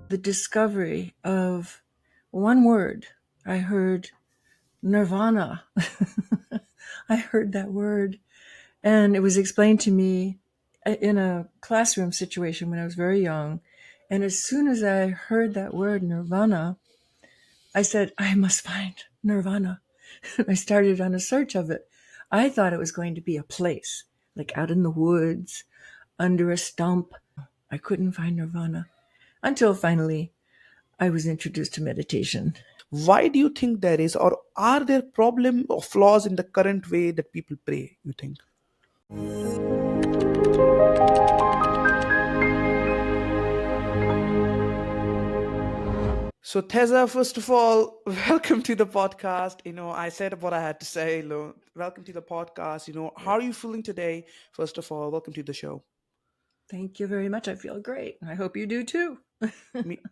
the discovery of one word. I heard nirvana. I heard that word, and it was explained to me in a classroom situation when I was very young. And as soon as I heard that word nirvana, I said, I must find nirvana. I started on a search of it. I thought it was going to be a place, like out in the woods, under a stump. I couldn't find nirvana until finally I was introduced to meditation. Why do you think there is, or are there problem or flaws in the current way that people pray, you think? So, Tezza, first of all, welcome to the podcast. I said what I had to say. Welcome to the podcast. How are you feeling today? First of all, welcome to the show. Thank you very much. I feel great. I hope you do too.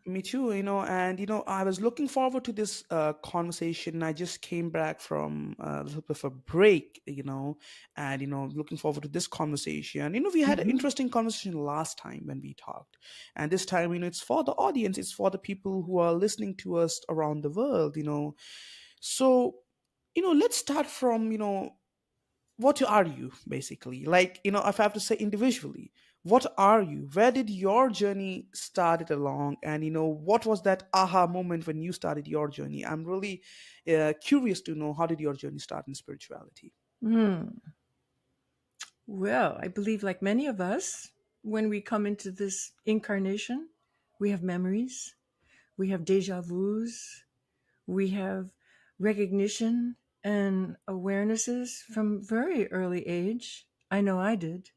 Me too, and I was looking forward to this conversation. I just came back from a little bit of a break, and looking forward to this conversation. We had an Mhm. interesting conversation last time when we talked, and this time, it's for the audience, it's for the people who are listening to us around the world. So, let's start from what are you basically, like, if I have to say individually, what are you, where did your journey started along, and what was that aha moment when you started your journey? I'm really curious to know, how did your journey start in spirituality? Hmm. Well, I believe, like many of us, when we come into this incarnation, we have memories, we have deja vus, we have recognition and awarenesses from very early age. I know I did.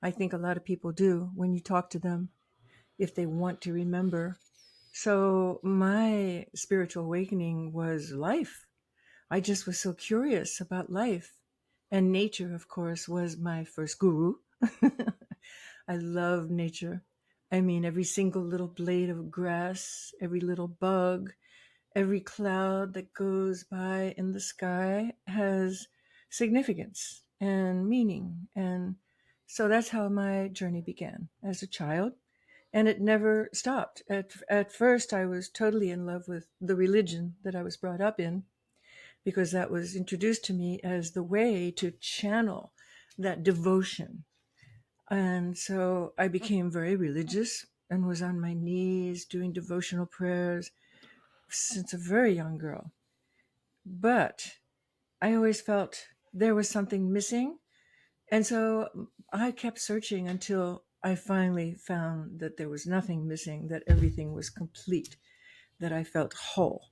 I think a lot of people do when you talk to them, if they want to remember. So my spiritual awakening was life. I just was so curious about life. And nature, of course, was my first guru. I love nature. I mean, every single little blade of grass, every little bug, every cloud that goes by in the sky has significance and meaning. And so that's how my journey began as a child. And it never stopped. At first, I was totally in love with the religion that I was brought up in, because that was introduced to me as the way to channel that devotion. And so I became very religious and was on my knees doing devotional prayers since a very young girl. But I always felt there was something missing. And so I kept searching until I finally found that there was nothing missing, that everything was complete, that I felt whole,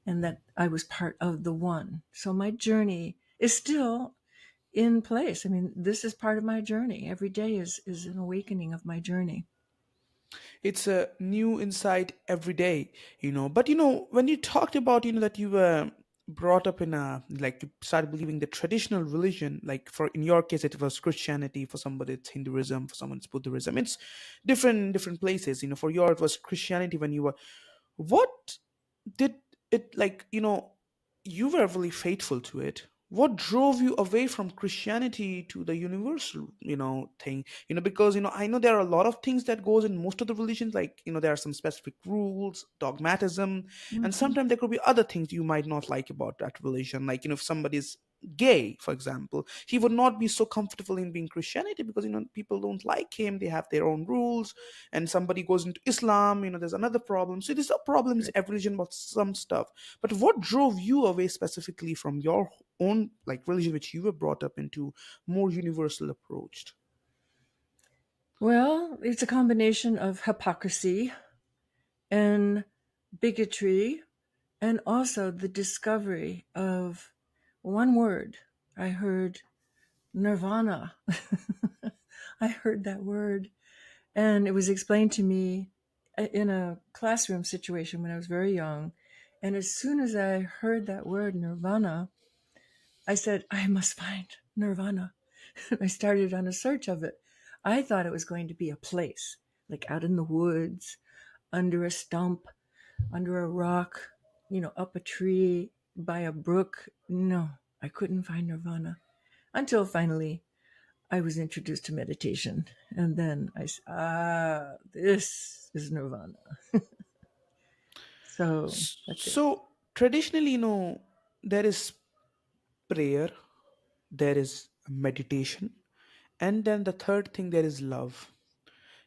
and that I was part of the one. So my journey is still in place. I mean, this is part of my journey. Every day is an awakening of my journey. It's a new insight every day, but when you talked about that you were brought up in a, like, you started believing the traditional religion, like, for in your case it was Christianity, for somebody it's Hinduism, for someone it's Buddhism, it's different places. For your it was Christianity when you were, what did it, like, you were really faithful to it, what drove you away from Christianity to the universal thing? Because I know there are a lot of things that goes in most of the religions, like, there are some specific rules, dogmatism, and Mhm. sometimes there could be other things you might not like about that religion, like, if somebody's gay, for example, he would not be so comfortable in being Christianity because people don't like him, they have their own rules. And somebody goes into Islam, there's another problem. So there's a problem in every religion about some stuff. But what drove you away specifically from your own, like, religion which you were brought up into, more universal approached? Well, it's a combination of hypocrisy and bigotry, and also the discovery of one word. I heard nirvana. I heard that word, and it was explained to me in a classroom situation when I was very young. And as soon as I heard that word nirvana, I said, I must find nirvana. I started on a search of it. I thought it was going to be a place, like out in the woods, under a stump, under a rock, up a tree, by a brook. No, I couldn't find nirvana until finally I was introduced to meditation. And then this is nirvana. So that's it. So traditionally, there is prayer, there is meditation, and then the third thing, there is love.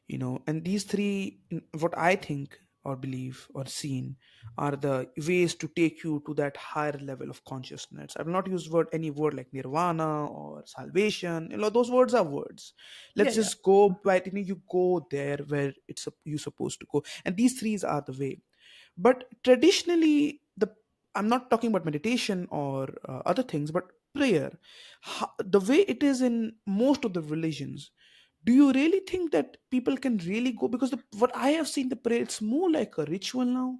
And these three, what I think or believe or seen, are the ways to take you to that higher level of consciousness. I will not use any word like nirvana or salvation. Those words are words. Yeah, Let's yeah. just go by, you go there where you supposed to go, and these three are the way. But traditionally, I'm not talking about meditation or other things, but prayer, the way it is in most of the religions, do you really think that people can really go? Because what I have seen, the prayer, it's more like a ritual now,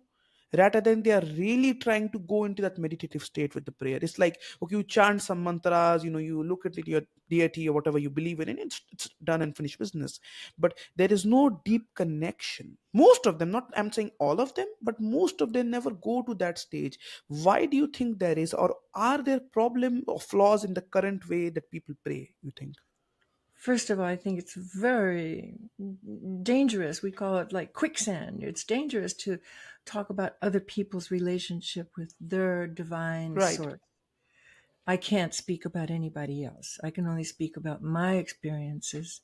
rather than they are really trying to go into that meditative state with the prayer. It's like, okay, you chant some mantras, you look at your deity or whatever you believe in, and it's done and finished business. But there is no deep connection. Most of them, not I'm saying all of them, but most of them never go to that stage. Why do you think there is, or are there problem or flaws in the current way that people pray, you think? First of all, I think it's very dangerous. We call it like quicksand. It's dangerous to talk about other people's relationship with their divine Right. source. I can't speak about anybody else. I can only speak about my experiences.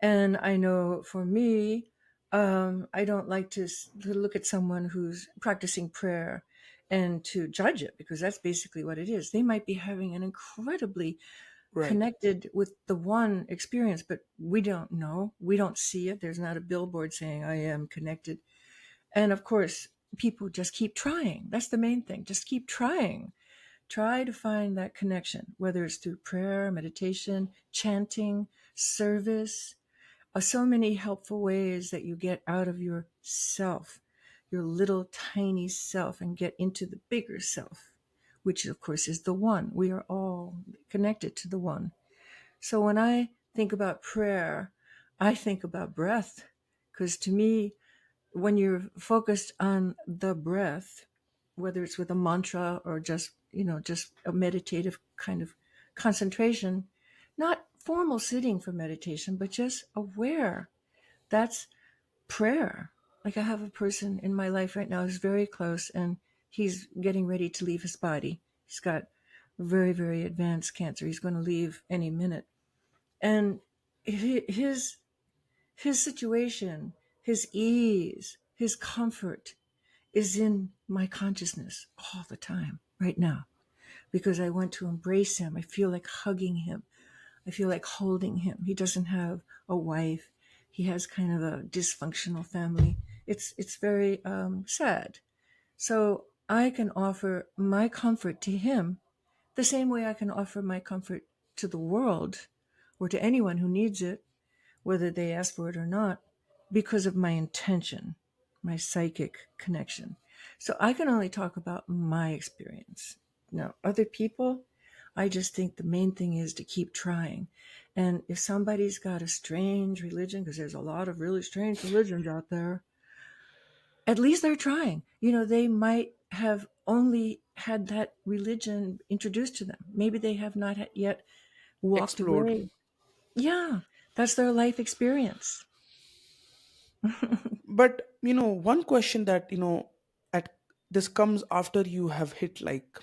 And I know for me, I don't like to look at someone who's practicing prayer and to judge it, because that's basically what it is. They might be having an incredibly Right. connected with the one experience, but we don't know. We don't see it. There's not a billboard saying, I am connected. And of course, people just keep trying. That's the main thing. Just keep trying. Try to find that connection, whether it's through prayer, meditation, chanting, service, so many helpful ways that you get out of yourself, your little tiny self, and get into the bigger self, which of course is the one. We are all connected to the one. So when I think about prayer, I think about breath, because to me, when you're focused on the breath, whether it's with a mantra or just, just a meditative kind of concentration, not formal sitting for meditation, but just aware, that's prayer. Like I have a person in my life right now who's very close, and he's getting ready to leave his body. He's got very, very advanced cancer. He's going to leave any minute. And his his situation, his ease, his comfort is in my consciousness all the time right now, because I want to embrace him. I feel like hugging him. I feel like holding him. He doesn't have a wife. He has kind of a dysfunctional family. It's very sad. So I can offer my comfort to him the same way I can offer my comfort to the world or to anyone who needs it, whether they ask for it or not, because of my intention, my psychic connection. So I can only talk about my experience. Now, other people, I just think the main thing is to keep trying. And if somebody's got a strange religion, because there's a lot of really strange religions out there, at least they're trying. They might have only had that religion introduced to them. Maybe they have not yet walked Explored. away. Yeah, that's their life experience. But one question that at this comes after you have hit like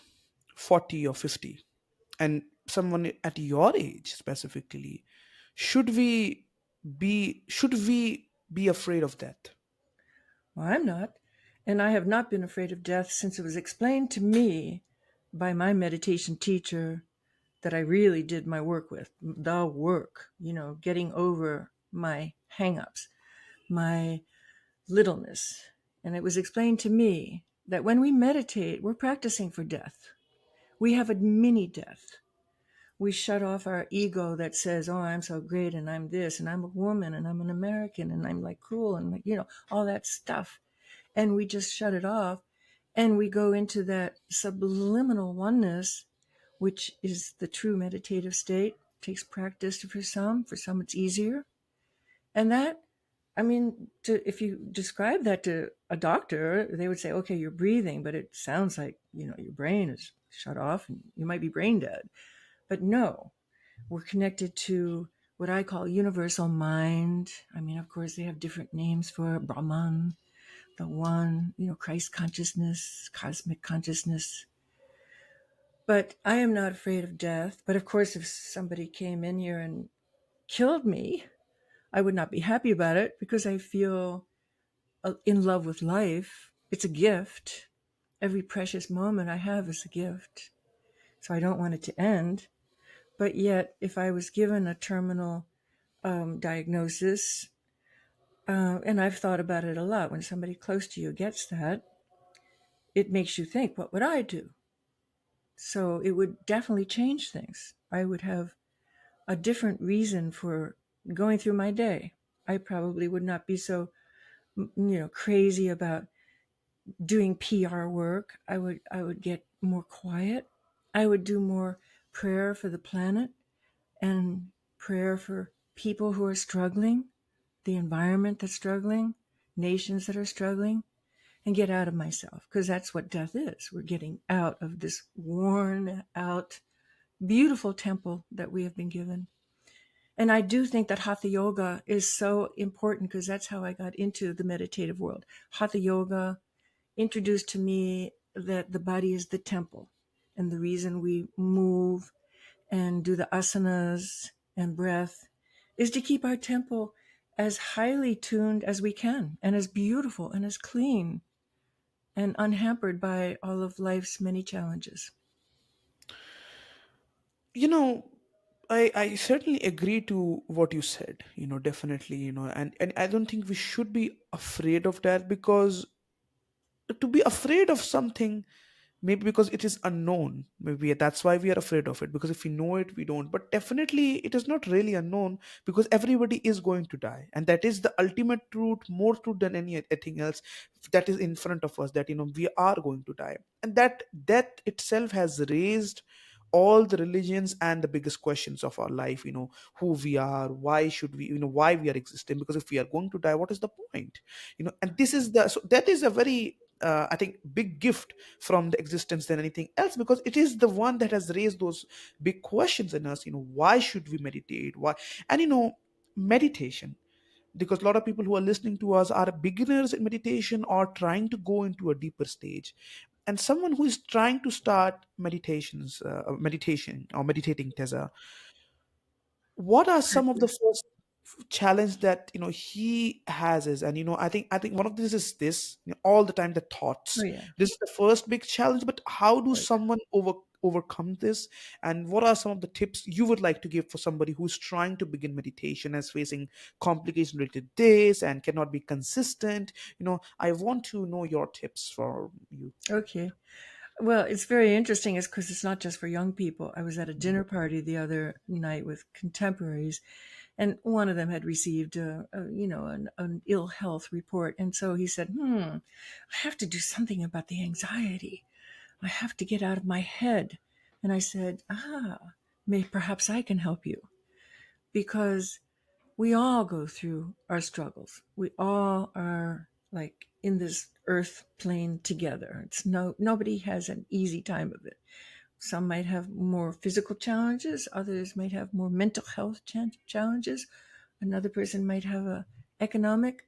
40 or 50, and someone at your age specifically, should we be afraid of death? Well, I'm not. And I have not been afraid of death since it was explained to me by my meditation teacher that I really did my work with. The work, getting over my hangups, my littleness. And it was explained to me that when we meditate, we're practicing for death. We have a mini death. We shut off our ego that says, oh, I'm so great and I'm this and I'm a woman and I'm an American and I'm like cool and like, all that stuff. And we just shut it off and we go into that subliminal oneness, which is the true meditative state. It takes practice for some it's easier. And that, I mean, if you describe that to a doctor, they would say, okay, you're breathing, but it sounds like, your brain is shut off and you might be brain dead. But no, we're connected to what I call universal mind. I mean, of course, they have different names for it, Brahman, the one, Christ consciousness, cosmic consciousness. But I am not afraid of death. But of course, if somebody came in here and killed me, I would not be happy about it because I feel in love with life. It's a gift. Every precious moment I have is a gift. So I don't want it to end. But yet, if I was given a terminal diagnosis, and I've thought about it a lot, when somebody close to you gets that, it makes you think, what would I do? So it would definitely change things. I would have a different reason for going through my day. I probably would not be so, crazy about doing PR work. I would get more quiet. I would do more prayer for the planet and prayer for people who are struggling, the environment that's struggling, nations that are struggling, and get out of myself, because that's what death is. We're getting out of this worn out, beautiful temple that we have been given. And I do think that Hatha Yoga is so important because that's how I got into the meditative world. Hatha Yoga introduced to me that the body is the temple. And the reason we move and do the asanas and breath is to keep our temple as highly tuned as we can, and as beautiful and as clean and unhampered by all of life's many challenges. You know, I certainly agree to what you said, definitely, and I don't think we should be afraid of that, because to be afraid of something, maybe because it is unknown, maybe that's why we are afraid of it, because if we know it we don't, but definitely it is not really unknown, because everybody is going to die, and that is the ultimate truth, more truth than anything else that is in front of us, that we are going to die, and that death itself has raised all the religions and the biggest questions of our life, who we are, why should we, why we are existing, because if we are going to die, what is the point, and this is the so that is a very I think big gift from the existence than anything else, because it is the one that has raised those big questions in us, why should we meditate, why, and meditation, because a lot of people who are listening to us are beginners in meditation or trying to go into a deeper stage, and someone who is trying to start meditation or meditating teza, what are some of the first challenge that he has is, and I think one of this is this, all the time the Oh thoughts, yeah. this is the first big challenge, but how do someone overcome this, and what are some of the tips you would like to give for somebody who's trying to begin meditation, as facing complications related to this and cannot be consistent? I want to know your tips for you. Okay. Well, it's very interesting. It's because it's not just for young people. I was at a dinner party the other night with contemporaries, and one of them had received an ill health report, and so he said, I have to do something about the anxiety. I have to get out of my head. And I said, perhaps I can help you, because we all go through our struggles. We all are like in this earth plane together. Nobody has an easy time of it. Some might have more physical challenges, others might have more mental health challenges, another person might have a economic,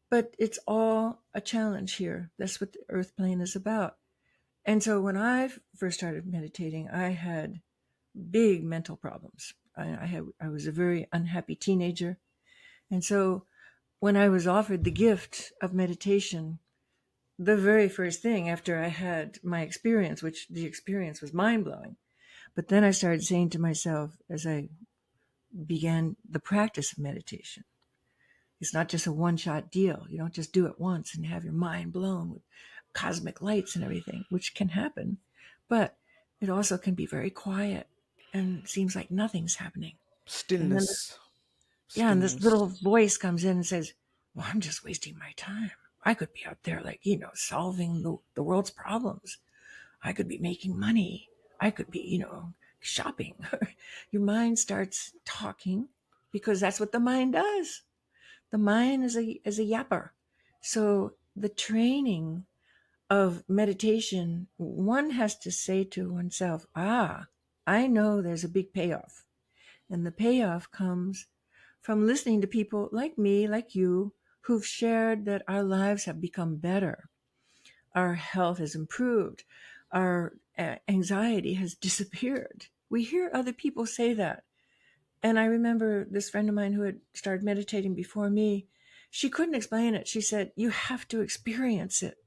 but it's all a challenge here. That's what the earth plane is about. And so when I first started meditating, I had big mental problems. I was a very unhappy teenager. And so when I was offered the gift of meditation, the very first thing after I had my experience, which the experience was mind blowing, but then I started saying to myself as I began the practice of meditation, it's not just a one shot deal. You don't just do it once and have your mind blown with cosmic lights and everything, which can happen, but it also can be very quiet and seems like nothing's happening. And then Stillness. yeah, and this little Stillness. voice comes in and says, well, I'm just wasting my time. I could be out there, like, solving the world's problems. I could be making money. I could be, shopping. Your mind starts talking because that's what the mind does. The mind is a yapper. So the training of meditation, one has to say to oneself, I know there's a big payoff. And the payoff comes from listening to people like me, like you, who've shared that our lives have become better, our health has improved, our anxiety has disappeared. We hear other people say that. And I remember this friend of mine who had started meditating before me, she couldn't explain it. She said, "You have to experience it.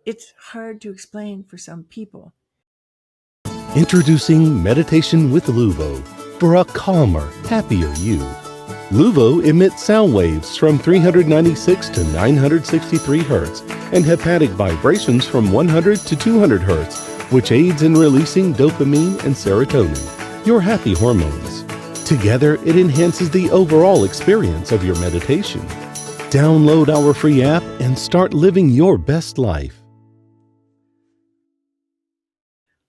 It's hard to explain for some people." Introducing Meditation with Luvo for a calmer, happier you. Luvo emits sound waves from 396 to 963 Hz and hepatic vibrations from 100 to 200 Hz, which aids in releasing dopamine and serotonin, your happy hormones. Together, it enhances the overall experience of your meditation. Download our free app and start living your best life.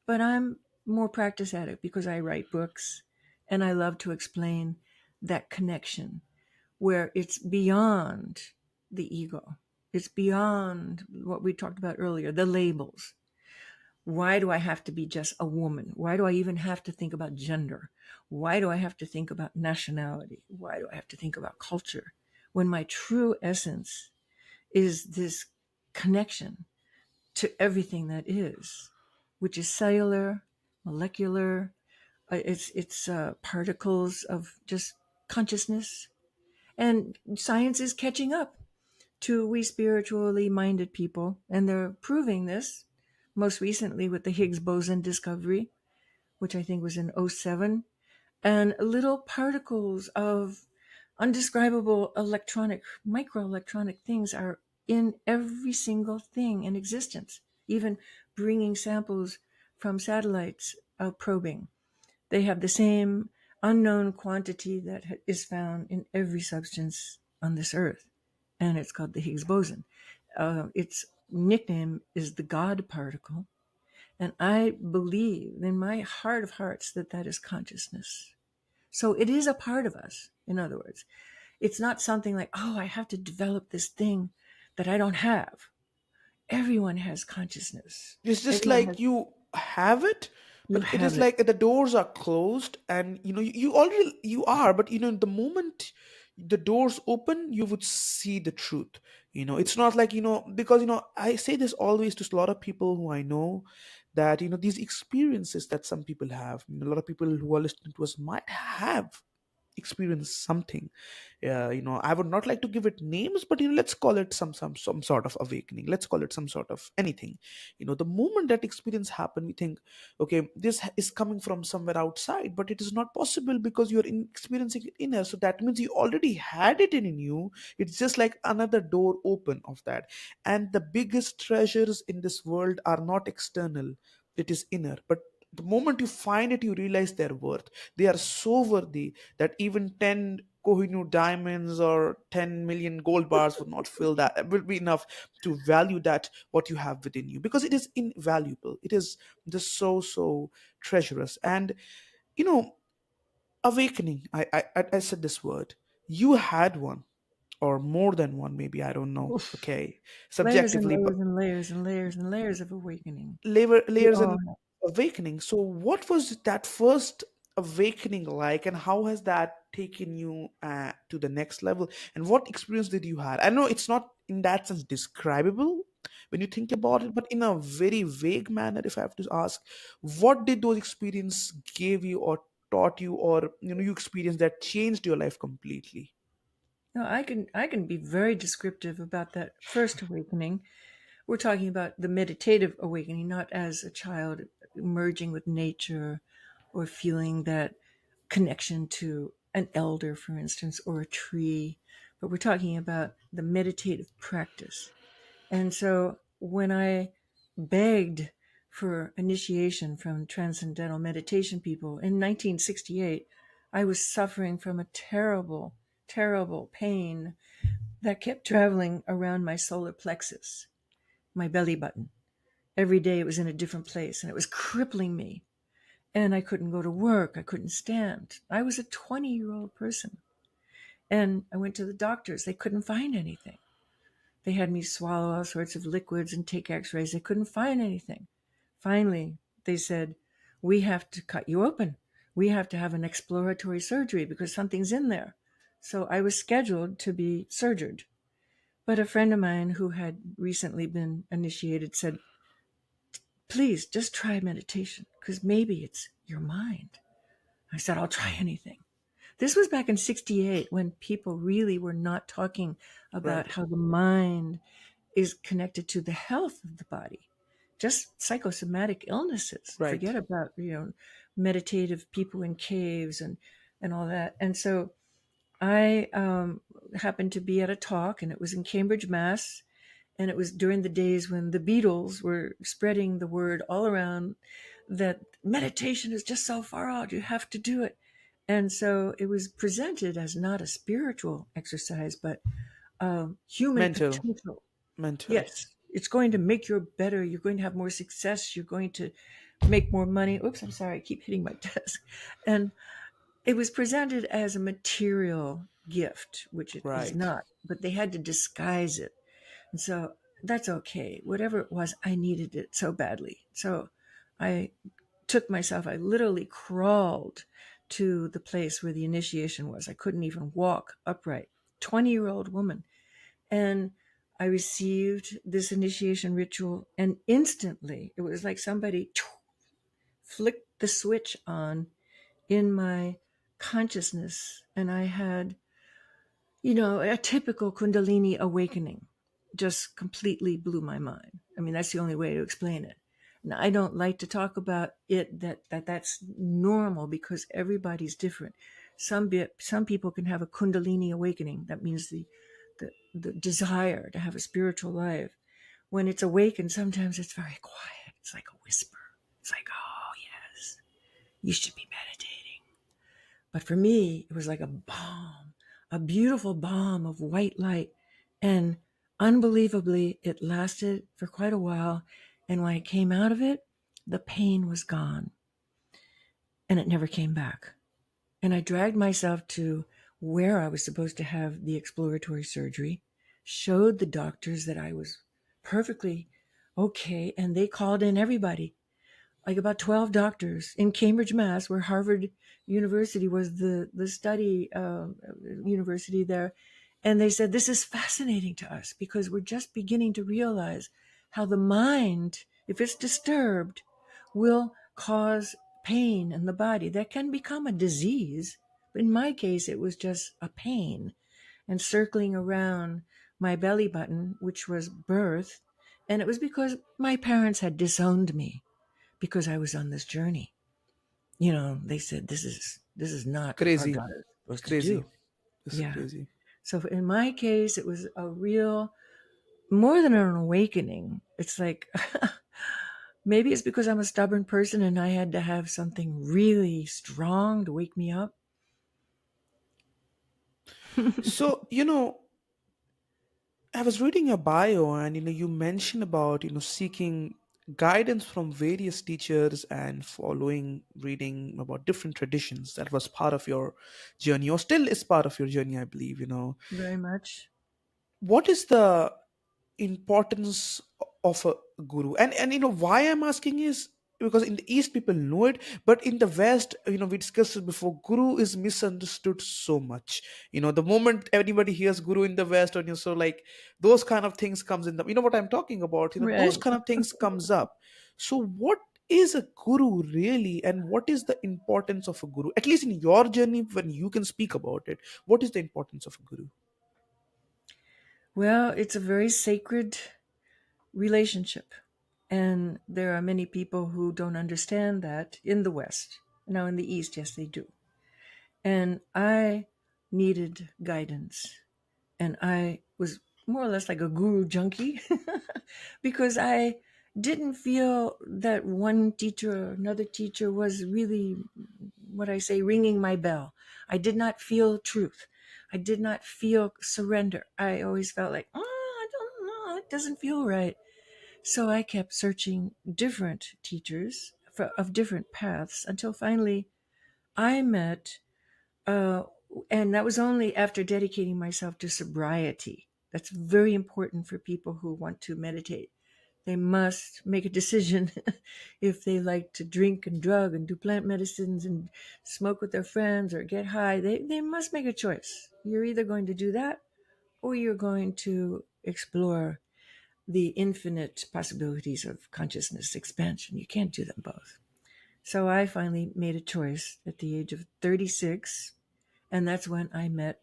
But I'm more practiced at it because I write books and I love to explain that connection where it's beyond the ego. It's beyond what we talked about earlier, the labels. Why do I have to be just a woman? Why do I even have to think about gender? Why do I have to think about nationality? Why do I have to think about culture? When my true essence is this connection to everything that is, which is cellular, molecular, it's particles of just consciousness. And science is catching up to we spiritually minded people, and they're proving this most recently with the Higgs boson discovery, which I think was in '07, and little particles of undescribable electronic, microelectronic things are in every single thing in existence, even bringing samples from satellites probing. They have the same unknown quantity that is found in every substance on this earth, and it's called the Higgs boson. Its nickname is the God particle, and I believe in my heart of hearts that that is consciousness. So it is a part of us, in other words. It's not something like, oh, I have to develop this thing that I don't have. Everyone has consciousness. It's just Everyone has, like you have it, you but it is have it. like the doors are closed, and you already you are, but the moment the doors open, you would see the truth. It's not like because I say this always to a lot of people who I know, that these experiences that some people have, a lot of people who are listening to us might have experienced something. I would not like to give it names, but let's call it some sort of awakening, let's call it some sort of anything. The moment that experience happen, we think, okay, this is coming from somewhere outside, but it is not possible because you're experiencing it inner, so that means you already had it in you. It's just like another door open of that. And the biggest treasures in this world are not external, it is inner. But the moment you find it, you realize their worth. They are so worthy that even 10 Kohinoor diamonds or 10 million gold bars would not fill that, will be enough to value that what you have within you, because it is invaluable. It is just so treacherous. And you know awakening, I said this word. You had one, or more than one, maybe, I don't know, Oof. okay, Layers and subjectively, but layers and layers and layers and layers of awakening. We layers all and have. awakening. So what was that first awakening like, and how has that taken you to the next level, and what experience did you had? I know it's not in that sense describable when you think about it, but in a very vague manner, if I have to ask, what did those experience gave you, or taught you, or you experienced that changed your life completely? No, I can be very descriptive about that first awakening. We're talking about the meditative awakening, not as a child merging with nature or feeling that connection to an elder, for instance, or a tree. But we're talking about the meditative practice. And so when I begged for initiation from Transcendental Meditation people in 1968, I was suffering from a terrible, terrible pain that kept traveling around my solar plexus, my belly button. Every day it was in a different place and it was crippling me. And I couldn't go to work. I couldn't stand. I was a 20-year-old person. And I went to the doctors. They couldn't find anything. They had me swallow all sorts of liquids and take x-rays. They couldn't find anything. Finally, they said, "We have to cut you open. We have to have an exploratory surgery because something's in there." So I was scheduled to be surgered. But a friend of mine who had recently been initiated said, please just try meditation because maybe it's your mind. I said, I'll try anything. This was back in 68 when people really were not talking about Right. how the mind is connected to the health of the body. Just psychosomatic illnesses. Right. Forget about, meditative people in caves and all that. And so I happened to be at a talk, and it was in Cambridge, Mass. And it was during the days when the Beatles were spreading the word all around that meditation is just so far out, you have to do it. And so it was presented as not a spiritual exercise, but human Mental. potential. Mental. Yes, it's going to make you better. You're going to have more success. You're going to make more money. Oops, I'm sorry. I keep hitting my desk. And it was presented as a material gift, which it is Right. not, but they had to disguise it. And so that's okay. Whatever it was, I needed it so badly. So I took myself, I literally crawled to the place where the initiation was. I couldn't even walk upright. 20-year-old woman. And I received this initiation ritual, and instantly it was like somebody flicked the switch on in my consciousness, and I had, a typical Kundalini awakening. Just completely blew my mind. I mean, that's the only way to explain it. Now, I don't like to talk about it that's normal because everybody's different. Some people can have a Kundalini awakening. That means the desire to have a spiritual life. When it's awakened, sometimes it's very quiet. It's like a whisper. It's like, oh yes, you should be meditating. But for me, it was like a balm, a beautiful balm of white light. And unbelievably, it lasted for quite a while. And when I came out of it, the pain was gone and it never came back. And I dragged myself to where I was supposed to have the exploratory surgery, showed the doctors that I was perfectly okay. And they called in everybody, like about 12 doctors in Cambridge, Mass, where Harvard University was the study university there. And they said, this is fascinating to us because we're just beginning to realize how the mind, if it's disturbed, will cause pain in the body that can become a disease. But in my case, it was just a pain and circling around my belly button, which was birth. And it was because my parents had disowned me because I was on this journey. They said this is not what our Crazy. daughter is supposed to Crazy. do. This is Yeah. crazy. So in my case, it was a real, more than an awakening. It's like maybe it's because I'm a stubborn person and I had to have something really strong to wake me up. So, I was reading your bio, and you mentioned about seeking guidance from various teachers and following reading about different traditions. That was part of your journey, or still is part of your journey, I believe. Very much. What is the importance of a guru? And why I'm asking is because in the east people know it, but in the west, we discussed it before, guru is misunderstood so much. The moment anybody hears guru in the west, or so like those kind of things comes in the, what I'm talking about, those Right. kind of things comes up. So what is a guru really, and what is the importance of a guru, at least in your journey, when you can speak about it? What is the importance of a guru? Well, it's a very sacred relationship. And there are many people who don't understand that in the West. Now, in the East, yes, they do. And I needed guidance. And I was more or less like a guru junkie because I didn't feel that one teacher or another teacher was really, what I say, ringing my bell. I did not feel truth. I did not feel surrender. I always felt like, oh, I don't know, it doesn't feel right. So I kept searching different teachers of different paths until finally I met, uh, and that was only after dedicating myself to sobriety. That's very important for people who want to meditate. They must make a decision if they like to drink and drug and do plant medicines and smoke with their friends or get high. They must make a choice. You're either going to do that or you're going to explore the infinite possibilities of consciousness expansion. You can't do them both. So I finally made a choice at the age of 36, and that's when I met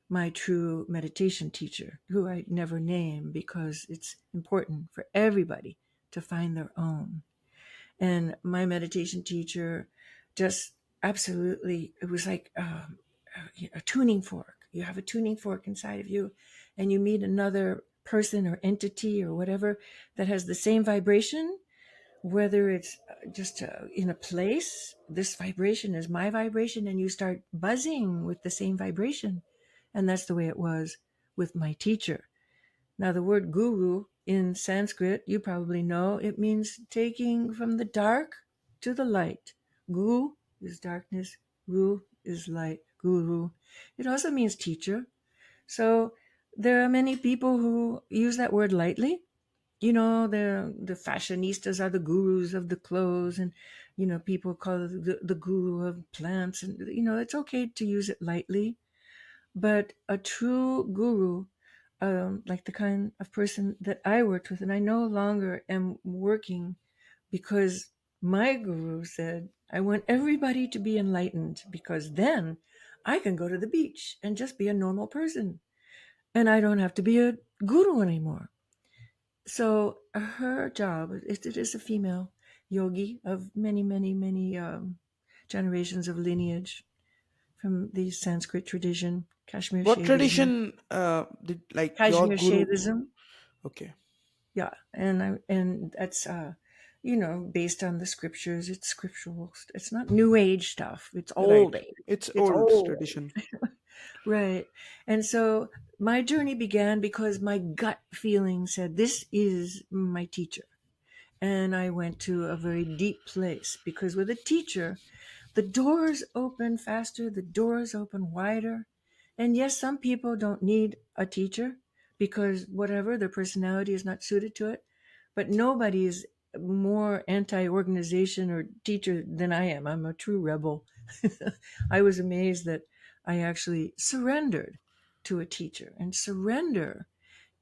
my true meditation teacher, who I never name because it's important for everybody to find their own. And my meditation teacher just absolutely, it was like a tuning fork. You have a tuning fork inside of you, and you meet another person or entity or whatever that has the same vibration, whether it's just in a place. This vibration is my vibration, and you start buzzing with the same vibration. And that's the way it was with my teacher. Now, the word guru in Sanskrit, you probably know, it means taking from the dark to the light. Gu is darkness, ru is light, guru. It also means teacher. So there are many people who use that word lightly. You know, the fashionistas are the gurus of the clothes, and people call it the guru of plants, and it's okay to use it lightly. But a true guru, like the kind of person that I worked with, and I no longer am working because my guru said, I want everybody to be enlightened because then I can go to the beach and just be a normal person and I don't have to be a guru anymore. So her job, it is a female yogi of many, many, many generations of lineage from the Sanskrit tradition, Kashmir What Shaivism. tradition did like your Kashmir guru? Shaivism, Okay. yeah, and that's based on the scriptures. It's scriptural. It's not New Age stuff. It's old Right. age. It's It's old old, tradition. right? And so my journey began because my gut feeling said this is my teacher, and I went to a very deep place because with a teacher, the doors open faster, the doors open wider. And yes, some people don't need a teacher because whatever, their personality is not suited to it. But nobody is more anti organization or teacher than I am. I'm a true rebel. I was amazed that I actually surrendered to a teacher. And surrender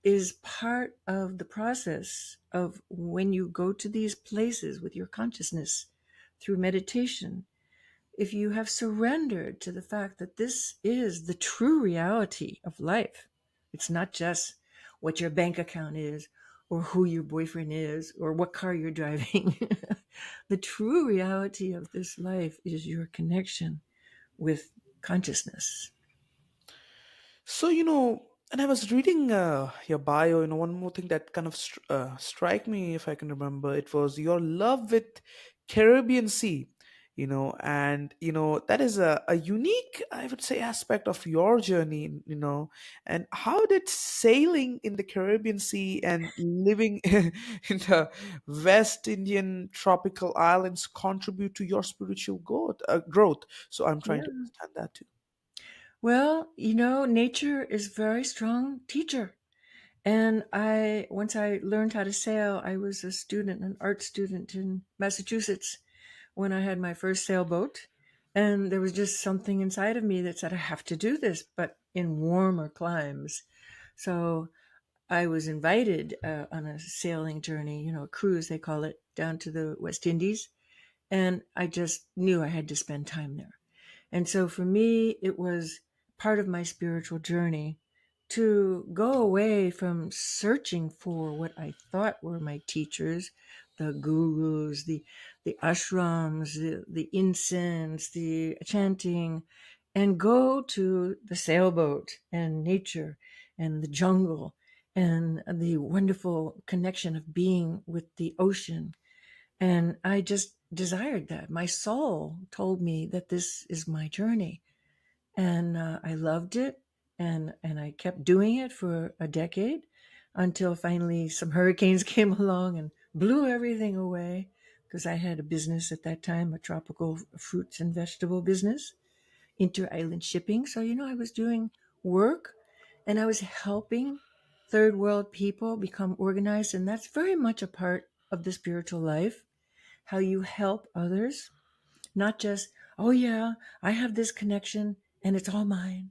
is part of the process of when you go to these places with your consciousness through meditation. If you have surrendered to the fact that this is the true reality of life, it's not just what your bank account is or who your boyfriend is or what car you're driving. The true reality of this life is your connection with consciousness. So, and I was reading your bio, one more thing that kind of strike me, if I can remember, it was your love with Caribbean Sea, and, that is a unique, I would say, aspect of your journey, and how did sailing in the Caribbean Sea and living in the West Indian tropical islands contribute to your spiritual growth? So I'm trying to Yeah. understand that too. Well, nature is very strong teacher. And once I learned how to sail, I was a student, an art student in Massachusetts when I had my first sailboat. And there was just something inside of me that said, I have to do this, but in warmer climes. So I was invited on a sailing journey, a cruise, they call it, down to the West Indies. And I just knew I had to spend time there. And so for me, it was part of my spiritual journey to go away from searching for what I thought were my teachers, the gurus, the ashrams, the incense, the chanting, and go to the sailboat and nature and the jungle and the wonderful connection of being with the ocean. And I just desired that. My soul told me that this is my journey. And I loved it. And I kept doing it for a decade until finally some hurricanes came along and blew everything away because I had a business at that time, a tropical fruits and vegetable business, inter-island shipping. So, I was doing work and I was helping third world people become organized. And that's very much a part of the spiritual life, how you help others, not just, oh yeah, I have this connection and it's all mine.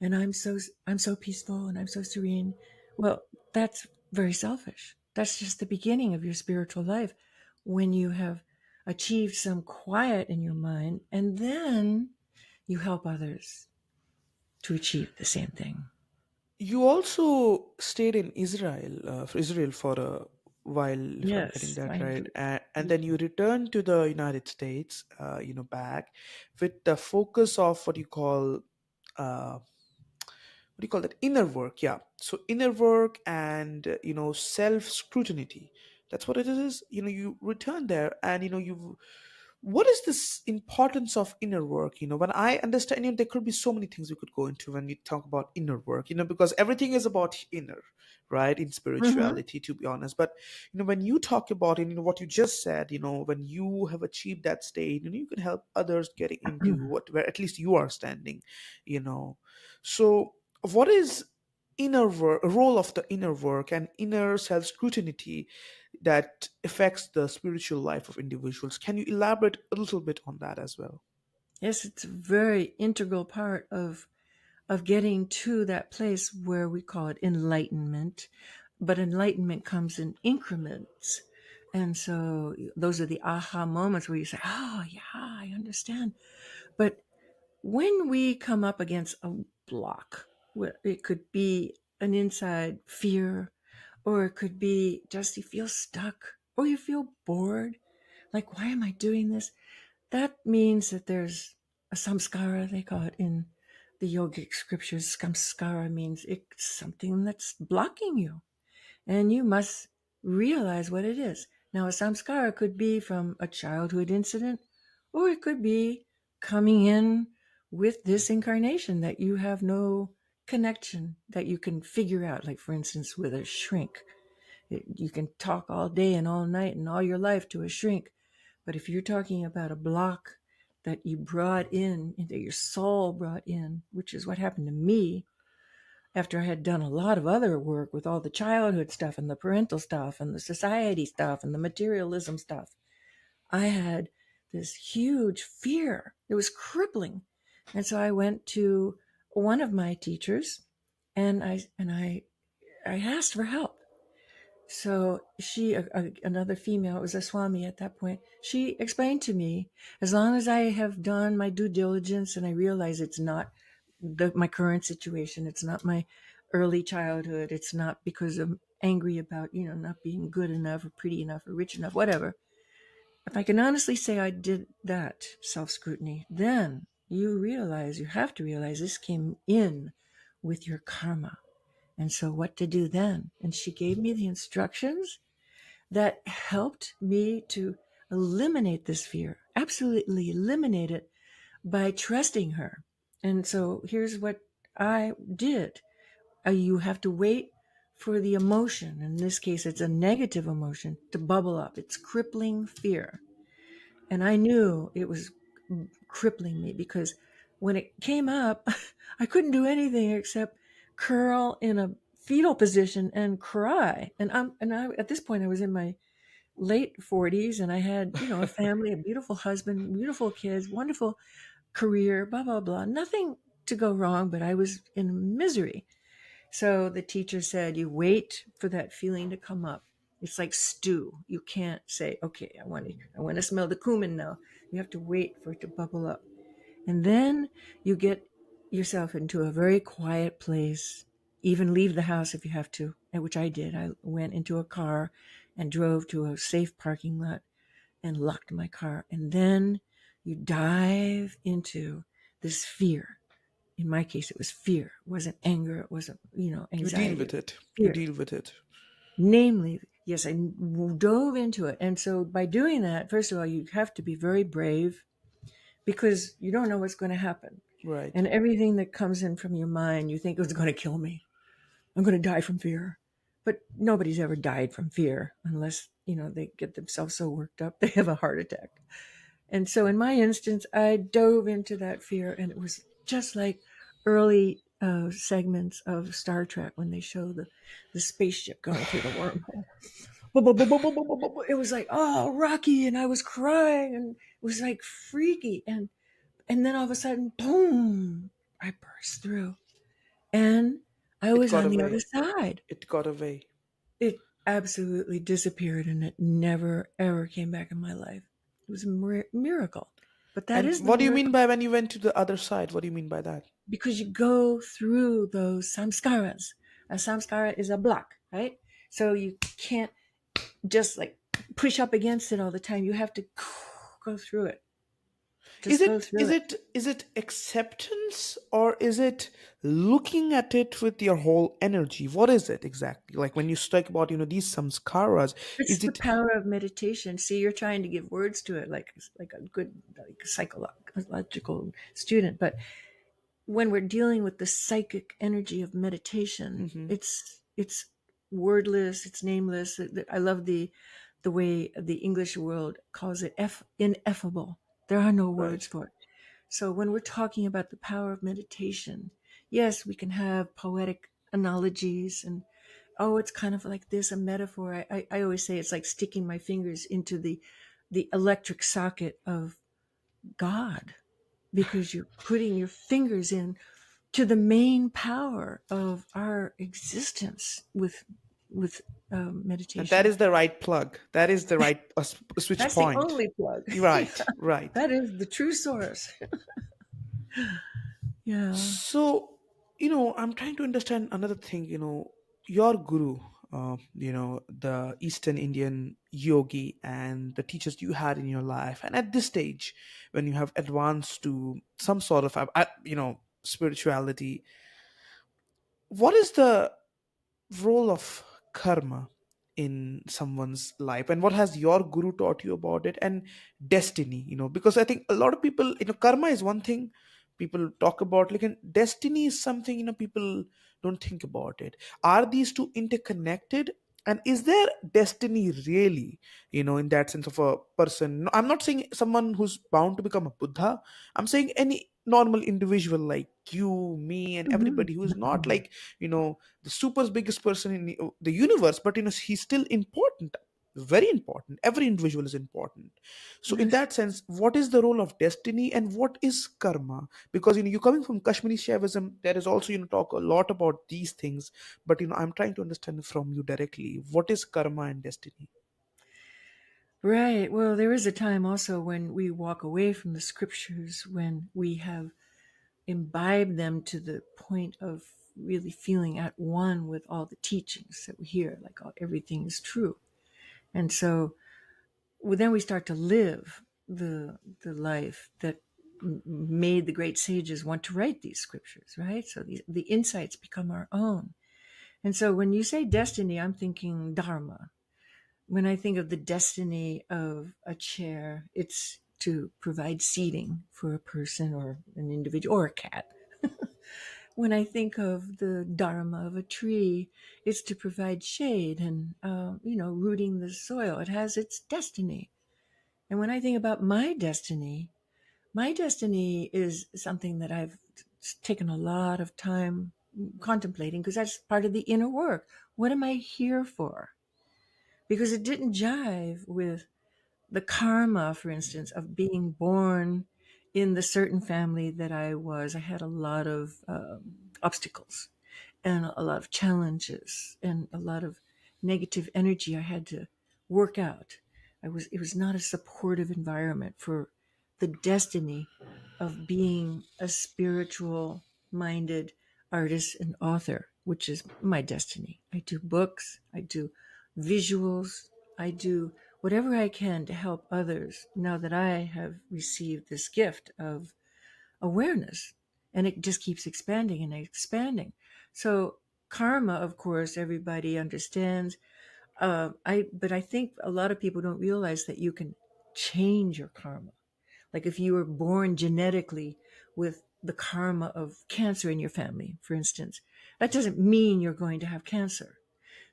And I'm so peaceful and I'm so serene. Well, that's very selfish. That's just the beginning of your spiritual life when you have achieved some quiet in your mind, and then you help others to achieve the same thing. You also stayed in Israel for a while, if I'm getting Yes, that I right, do. and then you returned to the United States, back with the focus of what you call that, inner work. Yeah, so inner work and self scrutiny. That's what it is. You return there, and you what is this importance of inner work? When I understand, there could be so many things we could go into when we talk about inner work, because everything is about inner, right, in Mm-hmm. spirituality, to be honest. But when you talk about it, what you just said, when you have achieved that state, you can help others getting into where at least you are standing, you know so what is inner work, role of the inner work and inner self scrutiny that affects the spiritual life of individuals? Can you elaborate a little bit on that as well? Yes, it's a very integral part of getting to that place where we call it enlightenment. But enlightenment comes in increments. And so those are the aha moments where you say, oh, yeah, I understand. But when we come up against a block, where it could be an inside fear, or it could be just you feel stuck, or you feel bored, like, why am I doing this? That means that there's a samskara, they call it in the yogic scriptures. Samskara means it's something that's blocking you, and you must realize what it is. Now, a samskara could be from a childhood incident, or it could be coming in with this incarnation that you have no connection that you can figure out. Like, for instance, with a shrink, you can talk all day and all night and all your life to a shrink. But if you're talking about a block that you brought in, that your soul brought in, which is what happened to me after I had done a lot of other work with all the childhood stuff and the parental stuff and the society stuff and the materialism stuff, I had this huge fear. It was crippling. And so I went to one of my teachers and I asked for help. So she, another female, it was a Swami at that point, she explained to me, as long as I have done my due diligence and I realize it's not my current situation, it's not my early childhood, it's not because I'm angry about, not being good enough or pretty enough or rich enough, whatever. If I can honestly say I did that self scrutiny, then you have to realize this came in with your karma. And so what to do then? And she gave me the instructions that helped me to eliminate this fear, absolutely eliminate it by trusting her. And so here's what I did. You have to wait for the emotion. In this case, it's a negative emotion to bubble up. It's crippling fear. And I knew it was crippling me because when it came up, I couldn't do anything except curl in a fetal position and cry. And I at this point I was in my late 40s and I had, a family, a beautiful husband, beautiful kids, wonderful career, blah blah blah. Nothing to go wrong, but I was in misery. So the teacher said, you wait for that feeling to come up. It's like stew. You can't say, okay, I want to smell the cumin now. You have to wait for it to bubble up. And then you get yourself into a very quiet place, even leave the house if you have to, which I did. I went into a car and drove to a safe parking lot and locked my car. And then you dive into this fear. In my case, it was fear. It wasn't anger. It wasn't, You deal anxiety. It with was it. You fear. deal with it. Namely, yes, I dove into it. And so by doing that, first of all, you have to be very brave because you don't know what's going to happen. Right. And everything that comes in from your mind, you think it's going to kill me. I'm going to die from fear. But nobody's ever died from fear unless, they get themselves so worked up they have a heart attack. And so in my instance, I dove into that fear, and it was just like early segments of Star Trek when they show the spaceship going through the wormhole. It was like, oh, Rocky, and I was crying, and it was like freaky. And then all of a sudden, boom, I burst through. And I It was got on the other away. side. It got away. It absolutely disappeared and it never, ever came back in my life. It was a miracle. But that And is the what do you mean miracle by when you went to the other side? What do you mean by that? because you go through those samskaras. A samskara is a block, right? So you can't just like push up against it all the time. You have to go through it. Is Just go it through is it. it is it acceptance, or is it looking at it with your whole energy? What is it exactly? Like when you talk about these samskaras, It's is the it? power of meditation. See, you're trying to give words to it like a good like psychological student, but when we're dealing with the psychic energy of meditation, Hmm. it's wordless, it's nameless. I love the way the English world calls it ineffable. There are no words Right. for it. So when we're talking about the power of meditation, yes, we can have poetic analogies and oh, it's kind of like this, a metaphor. I always say it's like sticking my fingers into the electric socket of God because you're putting your fingers in to the main power of our existence with And that meditation. is the right plug. That is the right switch That's the point. only plug. Right. Right. That is the true source. Yeah. So, I'm trying to understand another thing. Your guru, the Eastern Indian yogi and the teachers you had in your life, and at this stage, when you have advanced to some sort of, spirituality, what is the role of karma in someone's life, and what has your guru taught you about it, and destiny? Because I think a lot of people, karma is one thing people talk about, like, and destiny is something people don't think about it. Are these two interconnected, and is there destiny really, in that sense of a person? No, I'm not saying someone who's bound to become a Buddha. I'm saying any normal individual like you, me, and Mhm. everybody who is not like the super biggest person in the universe, but he's still important, very important. Every individual is important. So in Yes. that sense, what is the role of destiny and what is karma? Because you're coming from Kashmiri Shaivism, there is also talk a lot about these things, but I'm trying to understand from you directly, what is karma and destiny? Right. Well, there is a time also when we walk away from the scriptures when we have imbibed them to the point of really feeling at one with all the teachings that we hear, like everything is true. And so then we start to live the life that made the great sages want to write these scriptures, right? So the insights become our own. And so when you say destiny, I'm thinking dharma. When I think of the destiny of a chair, it's to provide seating for a person or an individual or a cat. When I think of the dharma of a tree, it's to provide shade and, rooting the soil. It has its destiny. And when I think about my destiny is something that I've taken a lot of time contemplating because that's part of the inner work. What am I here for? Because it didn't jive with the karma, for instance, of being born in the certain family that I was. I had a lot of obstacles and a lot of challenges and a lot of negative energy I had to work out. It was not a supportive environment for the destiny of being a spiritual minded artist and author, which is my destiny. I do books, I do visuals, I do whatever I can to help others now that I have received this gift of awareness, and it just keeps expanding and expanding. So karma, of course, everybody understands. But I think a lot of people don't realize that you can change your karma. Like if you were born genetically with the karma of cancer in your family, for instance, that doesn't mean you're going to have cancer.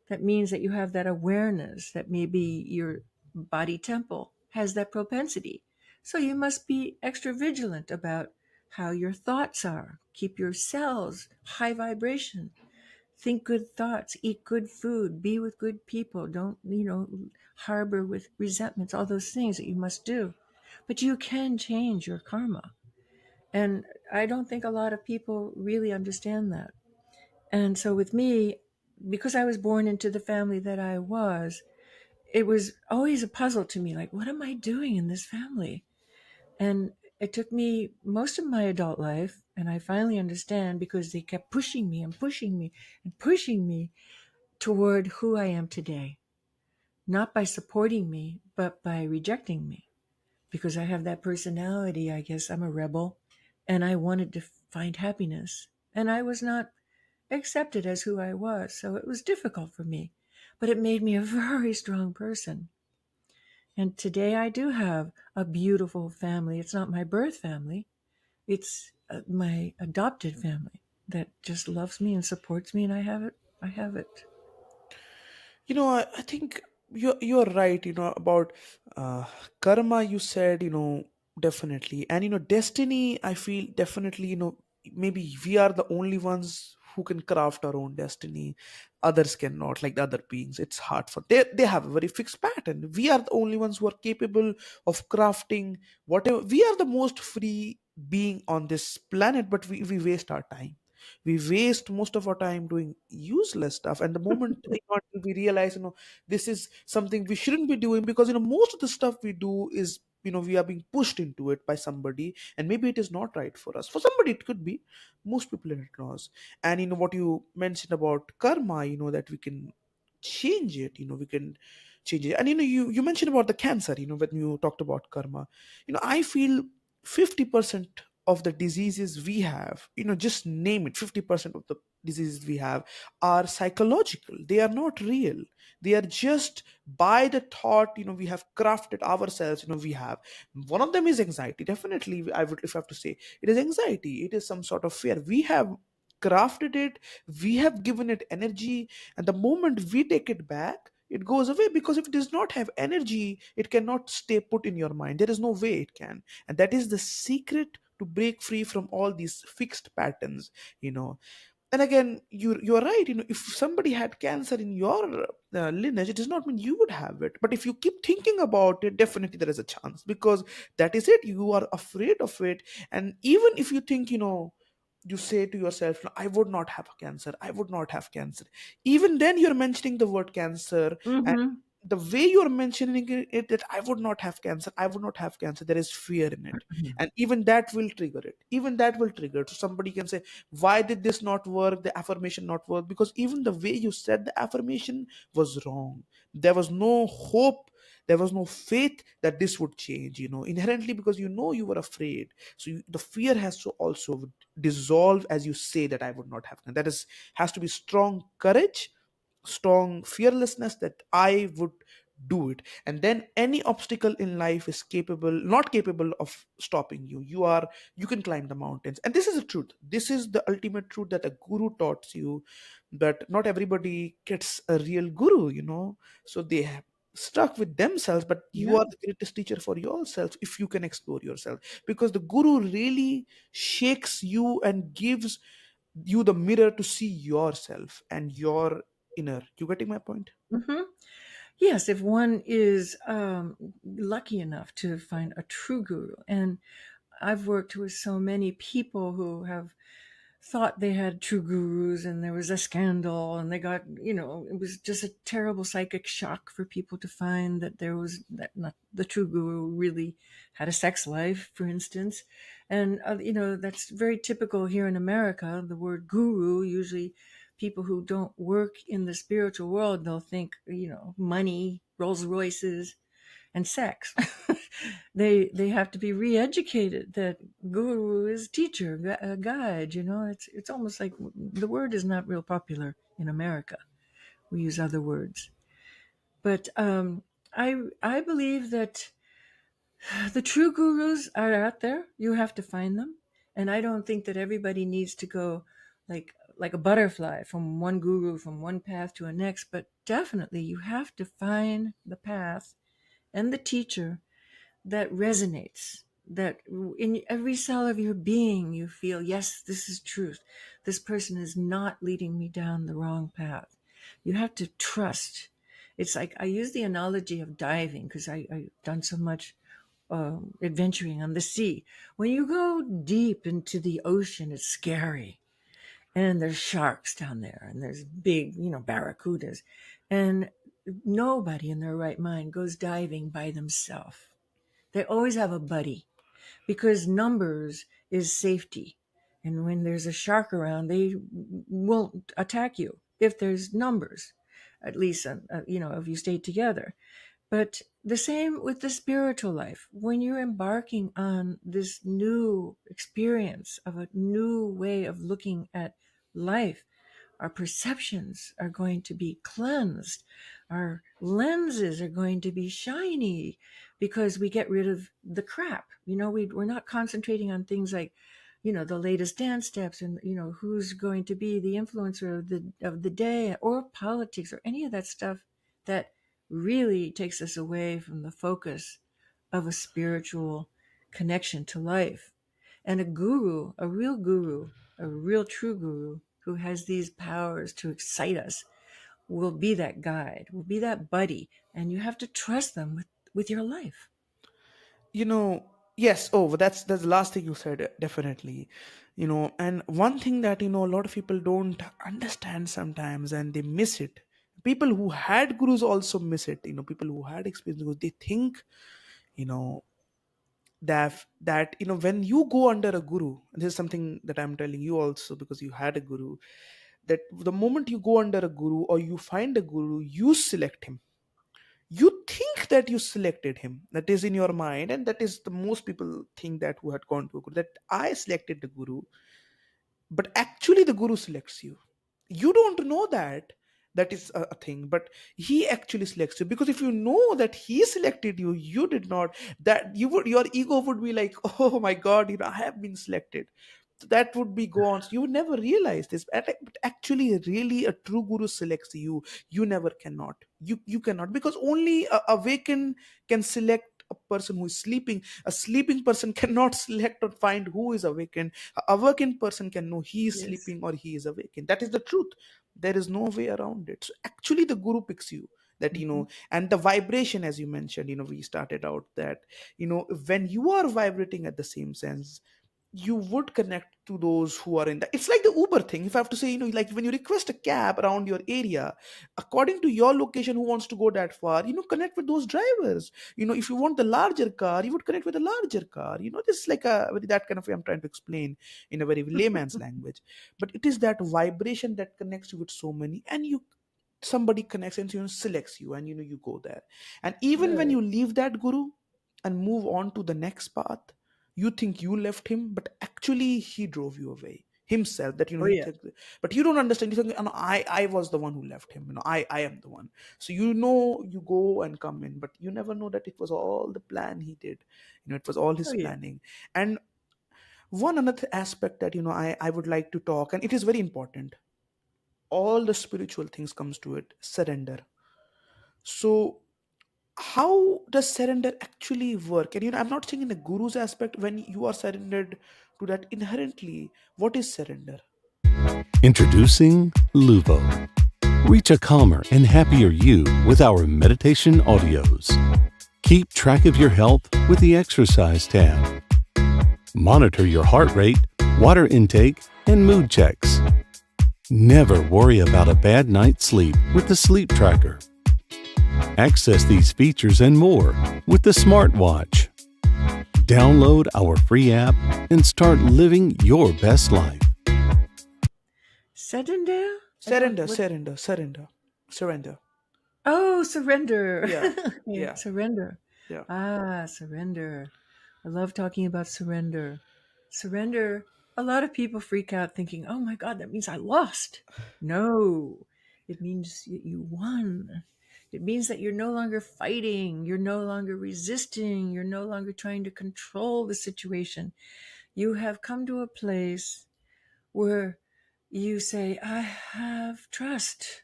That means that you have that awareness that maybe your body temple has that propensity. So you must be extra vigilant about how your thoughts are. Keep your cells high vibration. Think good thoughts, eat good food, be with good people. Don't, harbor with resentments, all those things that you must do. But you can change your karma. And I don't think a lot of people really understand that. And so with me, because I was born into the family that I was, it was always a puzzle to me, like, what am I doing in this family? And it took me most of my adult life, and I finally understand because they kept pushing me and pushing me and pushing me toward who I am today. Not by supporting me, but by rejecting me. Because I have that personality, I guess I'm a rebel, and I wanted to find happiness. And I was not accepted as who I was, so it was difficult for me. But it made me a very strong person. And today I do have a beautiful family. It's not my birth family, it's my adopted family that just loves me and supports me, and I have it. I have it. I think you're right, about uh, karma. You said, definitely. And destiny, I feel definitely, maybe we are the only ones who can craft our own destiny. Others cannot, like the other beings. It's hard for they have a very fixed pattern. We are the only ones who are capable of crafting whatever. We are the most free being on this planet, but we waste our time. We waste most of our time doing useless stuff, and the moment we realize, this is something we shouldn't be doing, because most of the stuff we do is, we are being pushed into it by somebody, and maybe it is not right for us. For somebody it could be. Most people it knows. And what you mentioned about karma, that we can change it, we can change it. And you mentioned about the cancer, when you talked about karma. I feel 50% of the diseases we have, just name it, 50% of the diseases we have are psychological. They are not real. They are just by the thought, we have crafted ourselves. We have one of them is anxiety. Definitely, I would, if I have to say, it is anxiety. It is some sort of fear. We have crafted it, we have given it energy, and the moment we take it back, it goes away, because if it does not have energy, it cannot stay put in your mind. There is no way it can. And that is the secret to break free from all these fixed patterns. you know and again, you're right. If somebody had cancer in your lineage, it does not mean you would have it. But if you keep thinking about it, definitely there is a chance, because that is it. You are afraid of it. And even if you think, you say to yourself, "No, I would not have cancer, I would not have cancer," even then you're mentioning the word cancer. And Mm-hmm. the way you're mentioning it, that I would not have cancer, I would not have cancer, there is fear in it. And even that will trigger it. Even that will trigger it. So somebody can say, why did this not work, the affirmation not work? Because even the way you said the affirmation was wrong. There was no hope, there was no faith that this would change, inherently, because you were afraid. So the fear has to also dissolve as you say that I would not have. And that is, has to be strong courage, strong fearlessness, that I would do it. And then any obstacle in life is not capable of stopping you. You can climb the mountains. And this is the truth. This is the ultimate truth that a guru taught you. But not everybody gets a real guru, so they have stuck with themselves. But you Yeah. are the greatest teacher for yourself if you can explore yourself, because the guru really shakes you and gives you the mirror to see yourself and your inner. You getting my point? Mm-hmm. Yes, if one is lucky enough to find a true guru. And I've worked with so many people who have thought they had true gurus, and there was a scandal, and they got, it was just a terrible psychic shock for people to find that there was that not the true guru really had a sex life, for instance. And that's very typical here in America. The word guru, usually people who don't work in the spiritual world, they'll think, money, Rolls Royces, and sex. They have to be re-educated that guru is teacher, guide. It's almost like the word is not real popular in America. We use other words, but I believe that the true gurus are out there. You have to find them, and I don't think that everybody needs to go like a butterfly from one guru, from one path to a next. But definitely, you have to find the path and the teacher that resonates, that in every cell of your being you feel, yes, this is truth, this person is not leading me down the wrong path. You have to trust. It's like, I use the analogy of diving because I've done so much adventuring on the sea. When you go deep into the ocean, it's scary, and there's sharks down there, and there's big, barracudas, and nobody in their right mind goes diving by themselves. They always have a buddy, because numbers is safety. And when there's a shark around, they won't attack you if there's numbers, at least, if you stay together. But the same with the spiritual life. When you're embarking on this new experience of a new way of looking at life, our perceptions are going to be cleansed. Our lenses are going to be shiny because we get rid of the crap. We're not concentrating on things like, the latest dance steps, and, who's going to be the influencer of the day, or politics, or any of that stuff that really takes us away from the focus of a spiritual connection to life. And a guru, a real true guru who has these powers to excite us, will be that guide, will be that buddy, and you have to trust them with your life. you know yes, oh, but that's the last thing you said, definitely. And one thing that a lot of people don't understand sometimes, and they miss it. People who had gurus also miss it. People who had experience gurus, they think, you know that when you go under a guru, and this is something that I'm telling you also because you had a guru, that the moment you go under a guru or you find a guru, you select him. You think that you selected him, that is in your mind, and that is the most people think, that who had gone to a guru, that I selected the guru. But actually the guru selects you. You don't know that that is a thing, but he actually selects you, because if you know that he selected you, you did not, that you would, your ego would be like, oh my god, I have been selected. That would be gone. So you would never realize this. But actually, really, a true guru selects you. You never cannot. You cannot, because only a awakened can select a person who is sleeping. A sleeping person cannot select or find who is awakened. A awakened person can know he is Yes. sleeping or he is awakened. That is the truth. There is no way around it. So actually, the guru picks you. That Mhm. and the vibration, as you mentioned, we started out that when you are vibrating at the same sense, you would connect to those who are in that. It's like the Uber thing. If I have to say, like when you request a cab around your area, according to your location, who wants to go that far, connect with those drivers. If you want the larger car, you would connect with a larger car. This is like that kind of way I'm trying to explain in a very layman's language. But it is that vibration that connects you with so many, and somebody connects and selects you, and you go there. And even when Right. you leave that guru and move on to the next path, you think you left him, but actually he drove you away himself. That Oh he yeah. took, but you don't understand. You think, "Oh, no, I was the one who left him. I am the one." So you go and come in, but you never know that it was all the plan he did. It was all Oh his yeah. planning. And one another aspect that I would like to talk, and it is very important. All the spiritual things comes to it, surrender. So how does surrender actually work? And I'm not saying in the guru's aspect, when you are surrendered to that inherently, what is surrender? Introducing Luvo. Reach a calmer and happier you with our meditation audios. Keep track of your health with the exercise tab. Monitor your heart rate, water intake, and mood checks. Never worry about a bad night's sleep with the sleep tracker. Access these features and more with the smartwatch. Download our free app and start living your best life. Sedendale? I don't Surrender, what surrender, surrender, surrender. Oh, surrender. Yeah, Okay, yeah, surrender. yeah. Surrender. I love talking about surrender. Surrender. A lot of people freak out thinking, oh my God, that means I lost. No, it means you won. It means that you're no longer fighting. You're no longer resisting. You're no longer trying to control the situation. You have come to a place where you say, I have trust.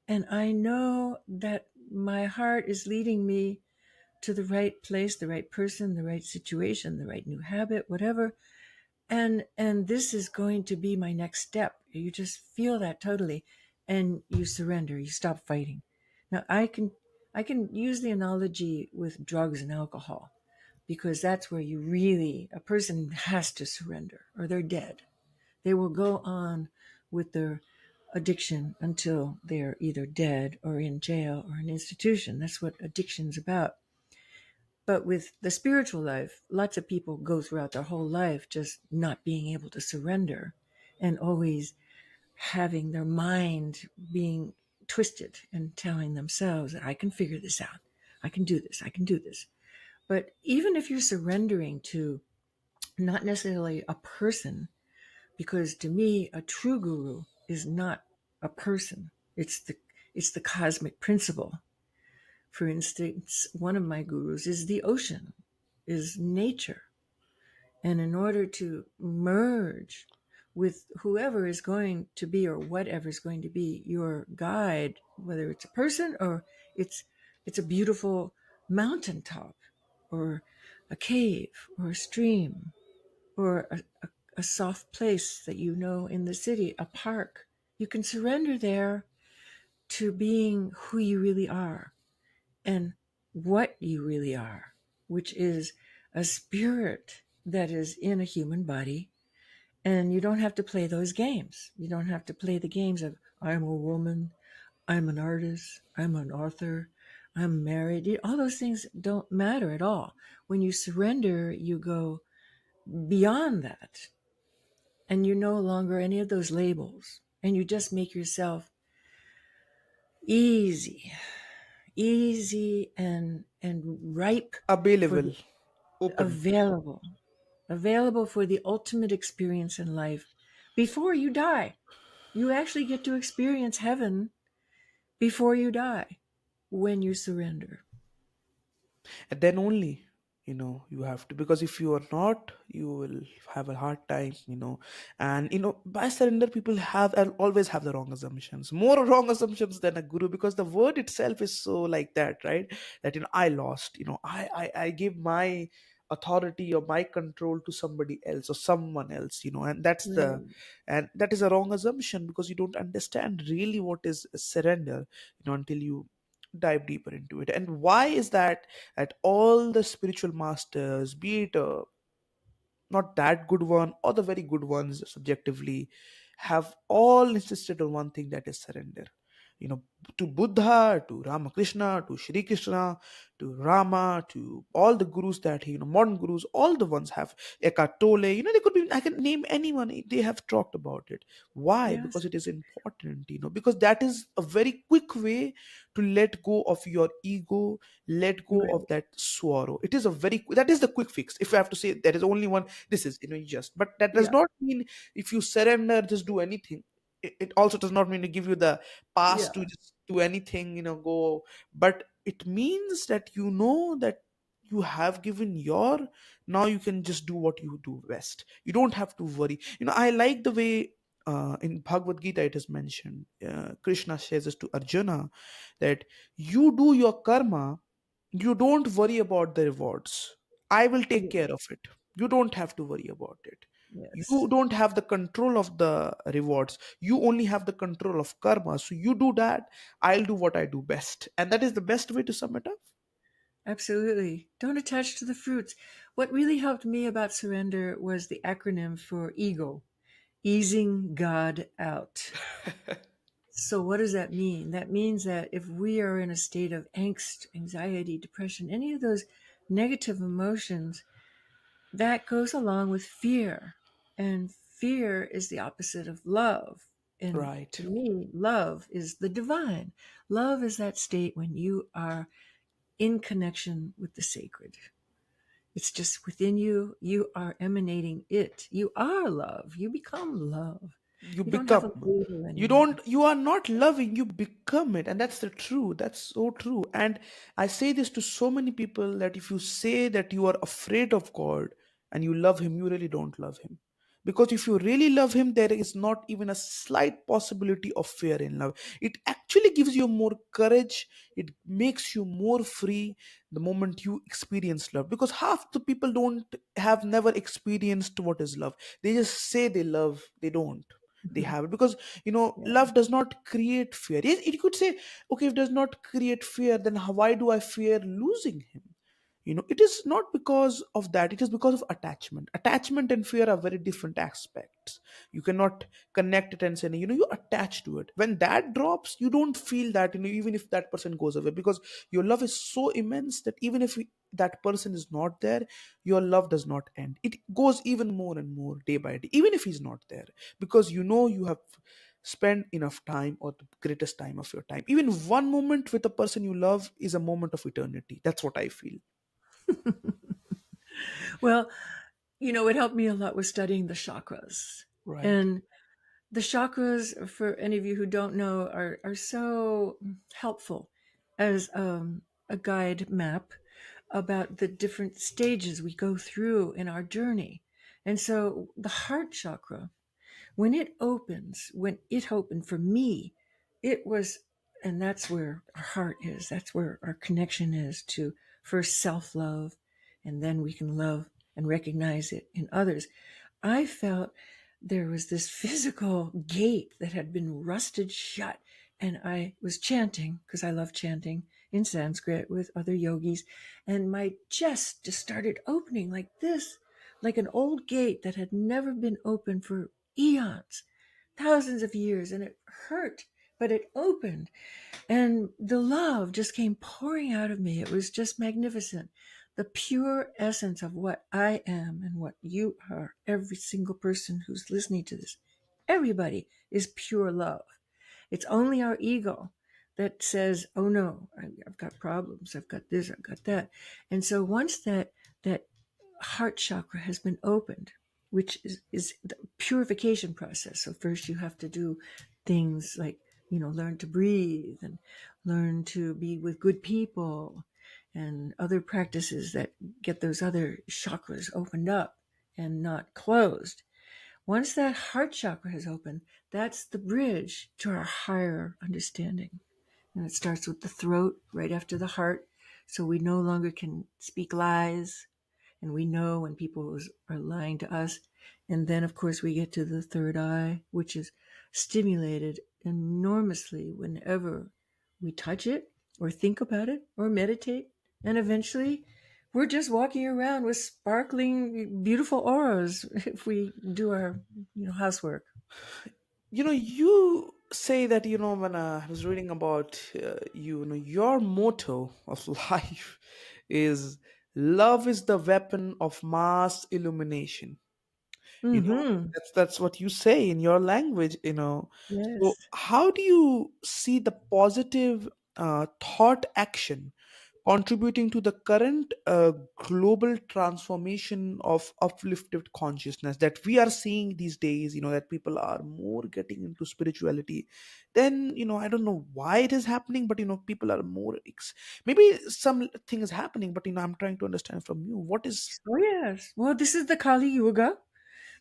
And I know that my heart is leading me to the right place, the right person, the right situation, the right new habit, whatever. And this is going to be my next step. You just feel that totally, and you surrender. You stop fighting. Now I can use the analogy with drugs and alcohol, because that's where a person has to surrender, or they're dead. They will go on with their addiction until they're either dead or in jail or an institution. That's what addiction's about. But with the spiritual life, lots of people go throughout their whole life just not being able to surrender and always having their mind being twisted and telling themselves that I can figure this out. I can do this. I can do this. But even if you're surrendering to not necessarily a person, because to me, a true guru is not a person. It's the cosmic principle. For instance, one of my gurus is the ocean, is nature. And in order to merge with whoever is going to be or whatever is going to be your guide, whether it's a person or it's it's a beautiful mountaintop or a cave or a stream or a soft place that you know in the city, a park. You can surrender there to being who you really are and what you really are, which is a spirit that is in a human body. And you don't have to play those games. You don't have to play the games of, I'm a woman, I'm an artist, I'm an author, I'm married. All those things don't matter at all. When you surrender, you go beyond that and you no longer any of those labels. And you just make yourself easy, easy and ripe for Available, the open. available, available for the ultimate experience in life before you die. You actually get to experience heaven before you die when you surrender. And then only, you have to, because if you are not, you will have a hard time. And by surrender, people always have the wrong assumptions, more wrong assumptions than a guru, because the word itself is so like that, right? That I lost, I give my authority or my control to somebody else or someone else, and Right. that is a wrong assumption, because you don't understand really what is surrender, until you dive deeper into it. And why is that? At all the spiritual masters, be it not that good one or the very good ones subjectively, have all insisted on one thing, that is surrender. you know to Buddha, to Ramakrishna, to Shri Krishna, to Rama, to all the gurus that modern gurus, all the ones have. Eckhart Tolle, they could be, I can name anyone, they have talked about it. Why? Because Yes. it is important, because that is a very quick way to let go of your ego, let go Right. of that sorrow. It is a that is the quick fix. If I have to say, there is only one, this is, just. But that does Yeah. not mean if you surrender, just do anything. It also does not mean to give you the pass to Yeah. just do anything, go. But it means that that you have given your, now you can just do what you do best. You don't have to worry. I like the way in Bhagavad Gita it is mentioned. Krishna says this to Arjuna, that you do your karma, you don't worry about the rewards. I will take Yeah. care of it. You don't have to worry about it. You Yes. don't have the control of the rewards. You only have the control of karma. So you do that. I'll do what I do best. And that is the best way to sum it up. Absolutely. Don't attach to the fruits. What really helped me about surrender was the acronym for ego, easing God out. So, what does that mean? That means that if we are in a state of angst, anxiety, depression, any of those negative emotions, that goes along with fear. And fear is the opposite of love. And Right. to me, love is the divine. Love is that state when you are in connection with the sacred. It's just within you. You are emanating it. You are love. You become love. You You don't have a become. label You anymore. don't, you are not loving, you become it. And that's the true. That's so true. And I say this to so many people, that if you say that you are afraid of God and you love him, you really don't love him. Because if you really love him, there is not even a slight possibility of fear in love. It actually gives you more courage. It makes you more free the moment you experience love. Because half the people don't have never experienced what is love. They just say they love, they don't. They have it. Because Yeah. love does not create fear. Yes, it could say, okay, if it does not create fear, then why do I fear losing him? It is not because of that, it is because of attachment and fear are very different aspects. You cannot connect it and say, you attach to it. When that drops, you don't feel that, even if that person goes away, because your love is so immense that even if that person is not there, your love does not end. It goes even more and more day by day, even if he's not there, because you have spent enough time, or the greatest time of your time. Even one moment with a person you love is a moment of eternity. That's what I feel. Well, what helped me a lot was studying the chakras. Right. And the chakras, for any of you who don't know, are so helpful as a guide map about the different stages we go through in our journey. And so the heart chakra, when it opened for me, it was, and that's where our heart is, that's where our connection is to first self love, and then we can love and recognize it in others. I felt there was this physical gate that had been rusted shut. And I was chanting, because I love chanting in Sanskrit with other yogis. And my chest just started opening like this, like an old gate that had never been opened for eons, thousands of years. And it hurt, but it opened. And the love just came pouring out of me. It was just magnificent. The pure essence of what I am and what you are, every single person who's listening to this, everybody is pure love. It's only our ego that says, oh no, I've got problems, I've got this, I've got that. And so once that heart chakra has been opened, which is the purification process. So first you have to do things like, learn to breathe and learn to be with good people and other practices that get those other chakras opened up and not closed. Once that heart chakra has opened, that's the bridge to our higher understanding. And it starts with the throat right after the heart. So we no longer can speak lies, and we know when people are lying to us. And then, of course, we get to the third eye, which is stimulated enormously whenever we touch it or think about it or meditate. And eventually, we're just walking around with sparkling, beautiful auras if we do our, housework. You say that, when I was reading about your motto of life is love is the weapon of mass illumination. Mm-hmm. That's what you say in your language. So Yes. how do you see the positive thought action contributing to the current global transformation of uplifted consciousness that we are seeing these days? That people are more getting into spirituality. Then, I don't know why it is happening, but people are more maybe something is happening, but I'm trying to understand from you what is. Oh, yes. Well, this is the Kali Yuga.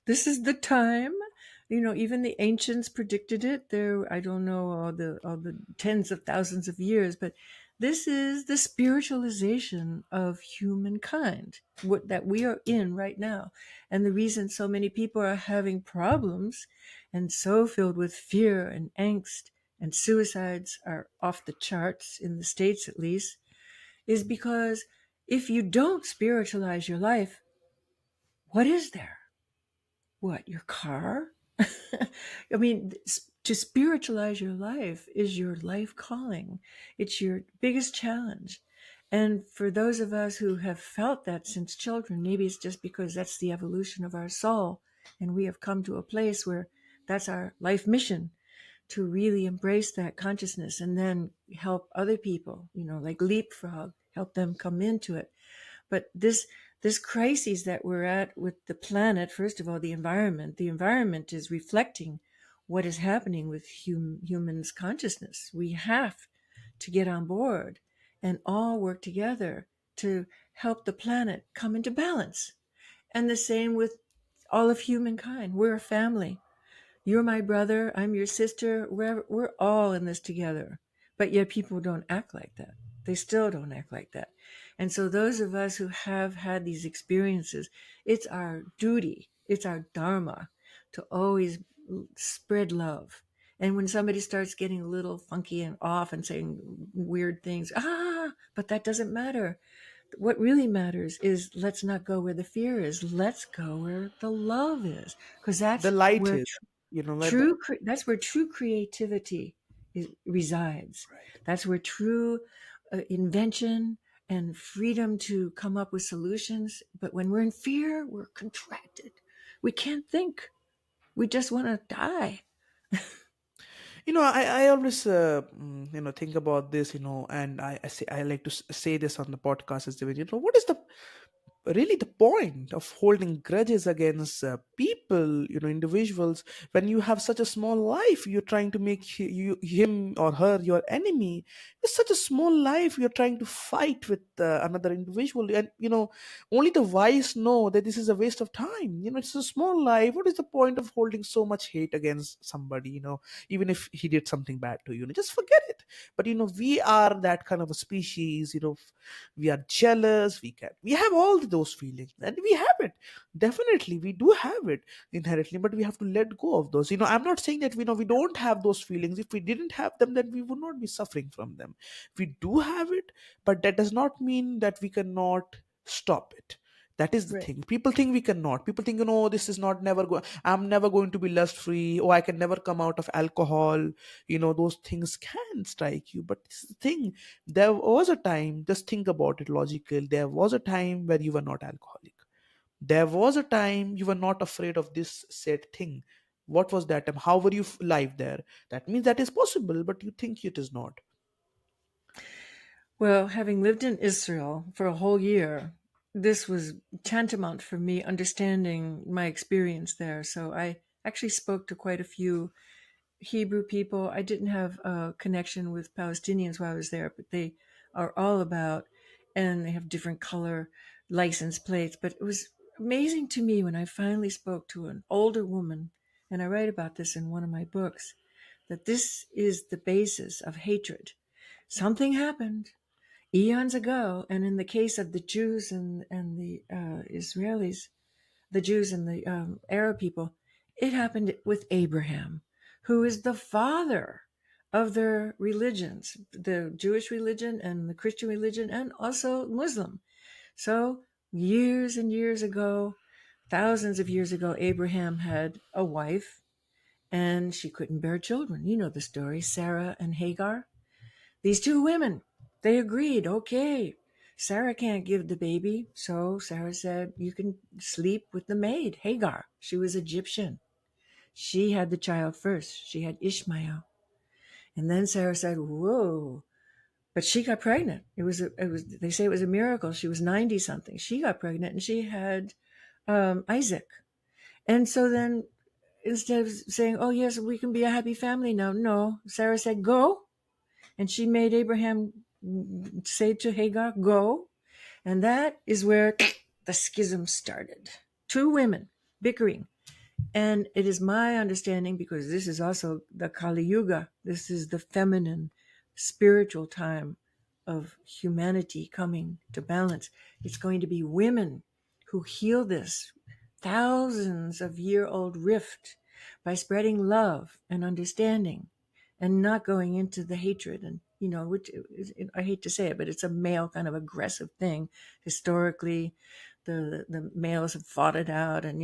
This is the time. Even the ancients predicted it. There, I don't know all the tens of thousands of years, but this is the spiritualization of humankind, what that we are in right now. And the reason so many people are having problems and so filled with fear and angst, and suicides are off the charts in the States at least, is because if you don't spiritualize your life, what is there? What, your car? I mean, to spiritualize your life is your life calling. It's your biggest challenge. And for those of us who have felt that since children, maybe it's just because that's the evolution of our soul. And we have come to a place where that's our life mission, to really embrace that consciousness and then help other people, like leapfrog, help them come into it. But this crisis that we're at with the planet, first of all, the environment is reflecting what is happening with humans' consciousness. We have to get on board and all work together to help the planet come into balance. And the same with all of humankind. We're a family. You're my brother, I'm your sister. We're all in this together. But yet people don't act like that. They still don't act like that. And so those of us who have had these experiences, it's our duty, it's our dharma to always spread love. And when somebody starts getting a little funky and off and saying weird things, but that doesn't matter. What really matters is let's not go where the fear is. Let's go where the love is, because The that's light where is, where the that's where true creativity resides. right. That's where true invention and freedom to come up with solutions. But when we're in fear, we're contracted. We can't think. We just want to die. I always think about this, and I like to say this on the podcast as well. What is the really the point of holding grudges against people, individuals, when you have such a small life? You're trying to make him or her your enemy. It's such a small life. You're trying to fight with another individual, and only the wise know that this is a waste of time. It's a small life. What is the point of holding so much hate against somebody? Even if he did something bad to you, just forget it. But we are that kind of a species. We are jealous, we have all those feelings, and we have it. Definitely we do have it inherently, but we have to let go of those. I'm not saying that we don't have those feelings. If we didn't have them, then we would not be suffering from them. We do have it, but that does not mean that we cannot stop it. That is the Right. thing. People think we cannot. People think, this is not never going, I'm never going to be lust free, or I can never come out of alcohol. Those things can strike you, but this is the thing. There was a time, just think about it logically, there was a time where you were not alcoholic. There was a time you were not afraid of this said thing. What was that time? How were you live there? That means that is possible, but you think it is not. Well, having lived in Israel for a whole year, this was tantamount for me understanding my experience there. So I actually spoke to quite a few Hebrew people. I didn't have a connection with Palestinians while I was there, but they are all about, and they have different color license plates. But it was amazing to me when I finally spoke to an older woman, and I write about this in one of my books, that this is the basis of hatred. Something happened eons ago, and in the case of the Jews and the Israelis, the Jews and the Arab people, it happened with Abraham, who is the father of their religions, the Jewish religion and the Christian religion, and also Muslim. So years and years ago, thousands of years ago, Abraham had a wife and she couldn't bear children. You know the story, Sarah and Hagar. These two women, they agreed, okay, Sarah can't give the baby. So Sarah said, you can sleep with the maid, Hagar. She was Egyptian. She had the child first. She had Ishmael. And then Sarah said, whoa. But she got pregnant. They say it was a miracle. She was 90 something. She got pregnant and she had Isaac. And so then instead of saying, oh, yes, we can be a happy family now, no, Sarah said, go. And she made Abraham say to Hagar, go. And that is where the schism started. Two women bickering. And it is my understanding, because this is also the Kali Yuga, this is the feminine spiritual time of humanity coming to balance. It's going to be women who heal this thousands of year old rift by spreading love and understanding and not going into the hatred. And which I hate to say it, but it's a male kind of aggressive thing. Historically, the males have fought it out, and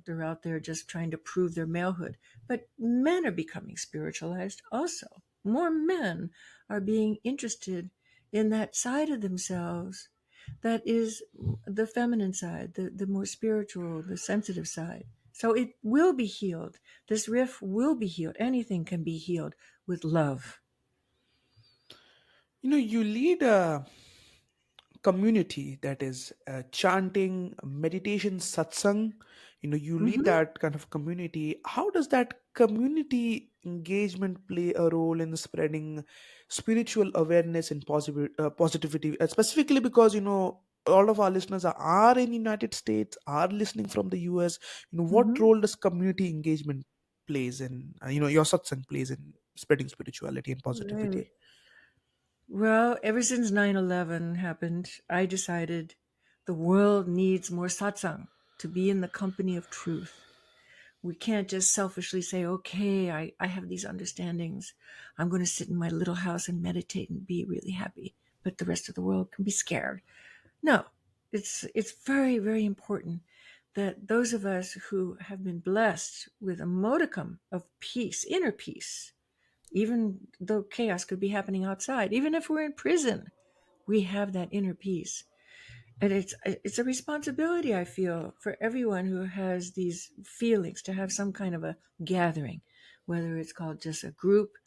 they're out there just trying to prove their malehood. But men are becoming spiritualized also. More men are being interested in that side of themselves that is the feminine side, the more spiritual, the sensitive side. So it will be healed. This rift will be healed. Anything can be healed with love. You lead a community that is chanting, meditation, satsang. You lead Hmm. that kind of community. How does that community engagement play a role in spreading spiritual awareness and positivity? Specifically because all of our listeners are in United States, are listening from the US. What Hmm. role does community engagement plays in your satsang plays in spreading spirituality and Right. positivity? Well, ever since 9/11 happened, I decided the world needs more satsang to be in the company of truth. We can't just selfishly say, okay, I have these understandings. I'm going to sit in my little house and meditate and be really happy. But the rest of the world can be scared. No, it's very, very important that those of us who have been blessed with a modicum of peace, inner peace, even though chaos could be happening outside, even if we're in prison, we have that inner peace. And it's a responsibility, I feel, for everyone who has these feelings to have some kind of a gathering, whether it's called just a group,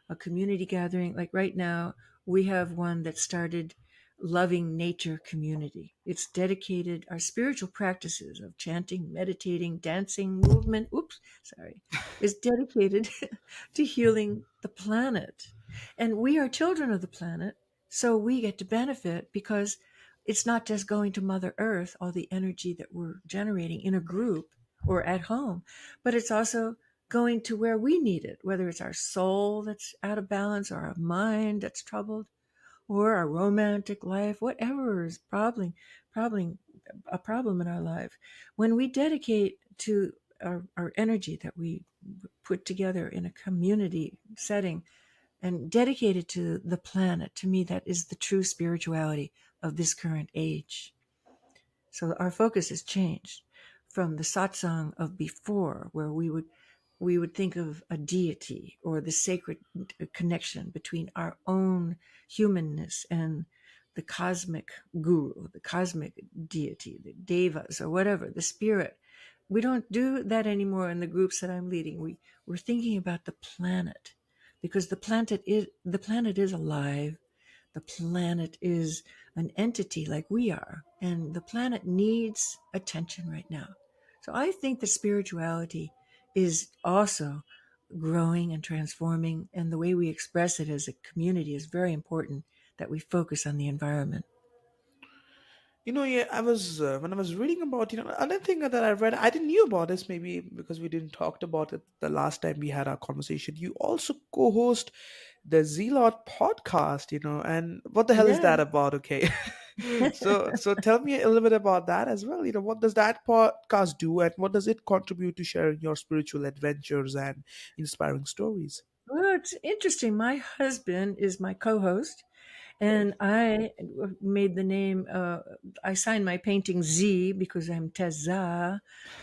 a community gathering. Like right now, we have one that started Loving Nature Community. It's dedicated our spiritual practices of chanting, meditating, dancing, movement. Oops, sorry, is dedicated to healing the planet. And we are children of the planet, so we get to benefit because it's not just going to Mother Earth, all the energy that we're generating in a group or at home, but it's also going to where we need it, whether it's our soul that's out of balance or our mind that's troubled or our romantic life, whatever is problem, a problem in our life. When we dedicate to our energy that we put together in a community setting, and dedicated to the planet. To me, that is the true spirituality of this current age. So our focus has changed from the satsang of before, where we would think of a deity or the sacred connection between our own humanness and the cosmic guru, the cosmic deity, the devas or whatever, the spirit. We don't do that anymore in the groups that I'm leading. We're thinking about the planet because the planet is alive. The planet is an entity like we are, and the planet needs attention right now. So I think that spirituality is also growing and transforming, and the way we express it as a community is very important, that we focus on the environment. Yeah, I was when I was reading about another thing that I read. I didn't knew about this, maybe because we didn't talked about it the last time we had our conversation. You also co-host the Lord podcast, and what the hell is Yeah. that about? Okay, so tell me a little bit about that as well. What does that podcast do, and what does it contribute to sharing your spiritual adventures and inspiring stories? Well, it's interesting. My husband is my co-host, and I made the name. I signed my painting Z because I'm teZa.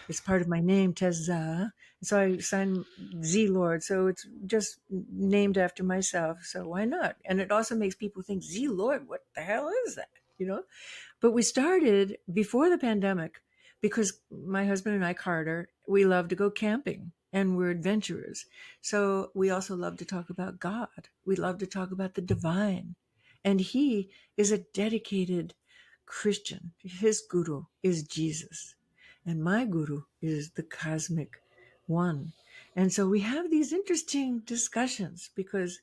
It's part of my name, teZa. So I signed Z Lord. So it's just named after myself. So why not? And it also makes people think Z Lord. What the hell is that? You know. But we started before the pandemic because my husband and I, Carter, we love to go camping and we're adventurers. So we also love to talk about God. We love to talk about the divine. And he is a dedicated Christian. His guru is Jesus. And my guru is the cosmic one. And so we have these interesting discussions because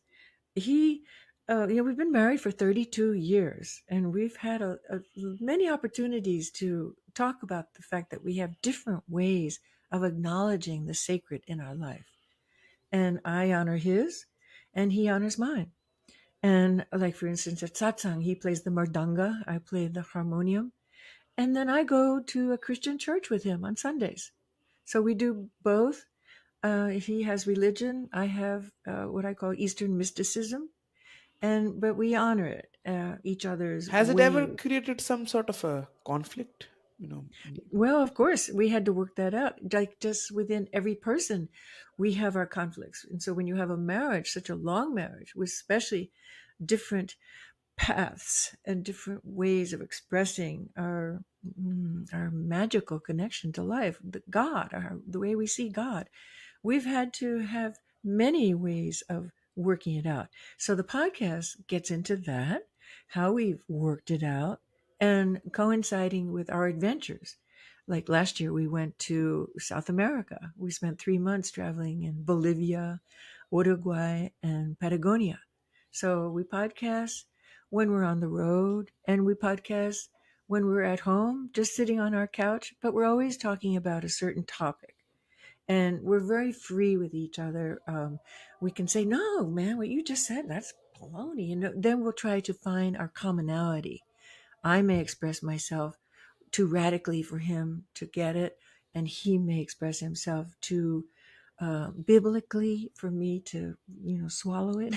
he we've been married for 32 years and we've had many opportunities to talk about the fact that we have different ways of acknowledging the sacred in our life, and I honor his and he honors mine. And like for instance at satsang, he plays the mardanga, I play the harmonium, and then I go to a Christian church with him on Sundays. So we do both. He has religion, I have what I call Eastern mysticism, and but we honor it, each other's Has it ever way. created some sort of a conflict? Well, of course we had to work that out, like just within every person we have our conflicts. And so when you have a marriage, such a long marriage with especially different paths and different ways of expressing our magical connection to life, the God, the way we see God, we've had to have many ways of working it out. So the podcast gets into that, how we've worked it out, and coinciding with our adventures. Like last year, we went to South America. We spent 3 months traveling in Bolivia, Uruguay, and Patagonia. So we podcast when we're on the road, and we podcast when we're at home, just sitting on our couch, but we're always talking about a certain topic, and we're very free with each other. We can say, "No, man, what you just said, that's baloney," and then we'll try to find our commonality. I may express myself too radically for him to get it, and he may express himself too biblically for me to, swallow it.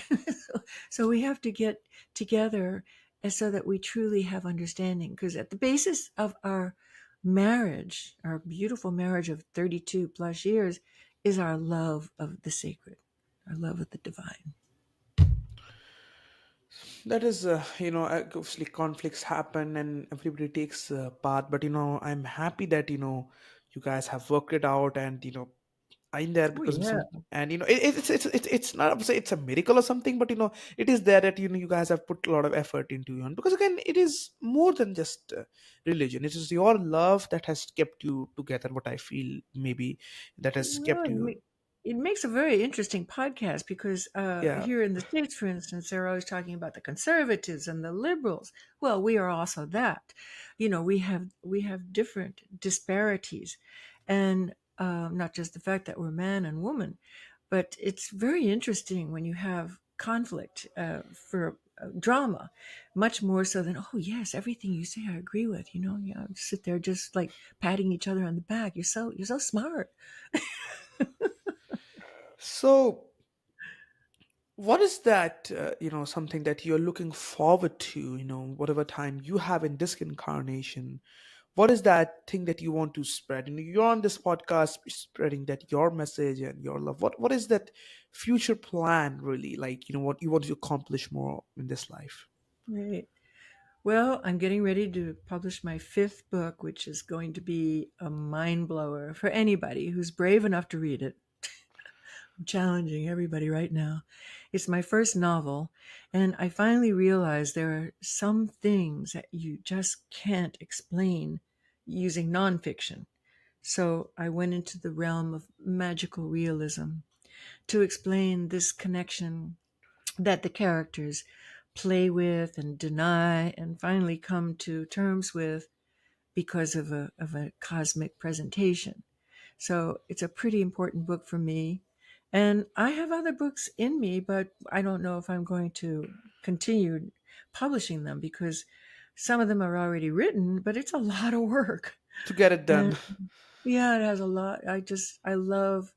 So we have to get together and so that we truly have understanding. Because at the basis of our marriage, our beautiful marriage of 32 plus years, is our love of the sacred, our love of the divine. That is, obviously conflicts happen and everybody takes a path. But I'm happy that you guys have worked it out, and I'm there Oh, because of yeah. some. And it's not to say it's a miracle or something, but it is there that you guys have put a lot of effort into it. Because again, it is more than just religion. It is your love that has kept you together. What I feel, maybe, that has Well, kept you. it makes a very interesting podcast because Yeah. here in the States, for instance, they're always talking about the conservatives and the liberals. Well, we are also that. We have different disparities, and not just the fact that we're man and woman, but it's very interesting when you have conflict for drama, much more so than, oh yes, everything you say I agree with. Sit there just like patting each other on the back. You're so smart. So, what is that, something that you're looking forward to, whatever time you have in this incarnation? What is that thing that you want to spread? You're on this podcast spreading that your message and your love. What is that future plan really? Like, what you want to accomplish more in this life? Right. Well, I'm getting ready to publish my fifth book, which is going to be a mind blower for anybody who's brave enough to read it. I'm challenging everybody right now. It's my first novel, and I finally realized there are some things that you just can't explain using nonfiction. So I went into the realm of magical realism to explain this connection that the characters play with and deny and finally come to terms with because of a cosmic presentation. So it's a pretty important book for me. And I have other books in me, but I don't know if I'm going to continue publishing them because some of them are already written, but it's a lot of work. To get it And done. yeah, it has a lot. I love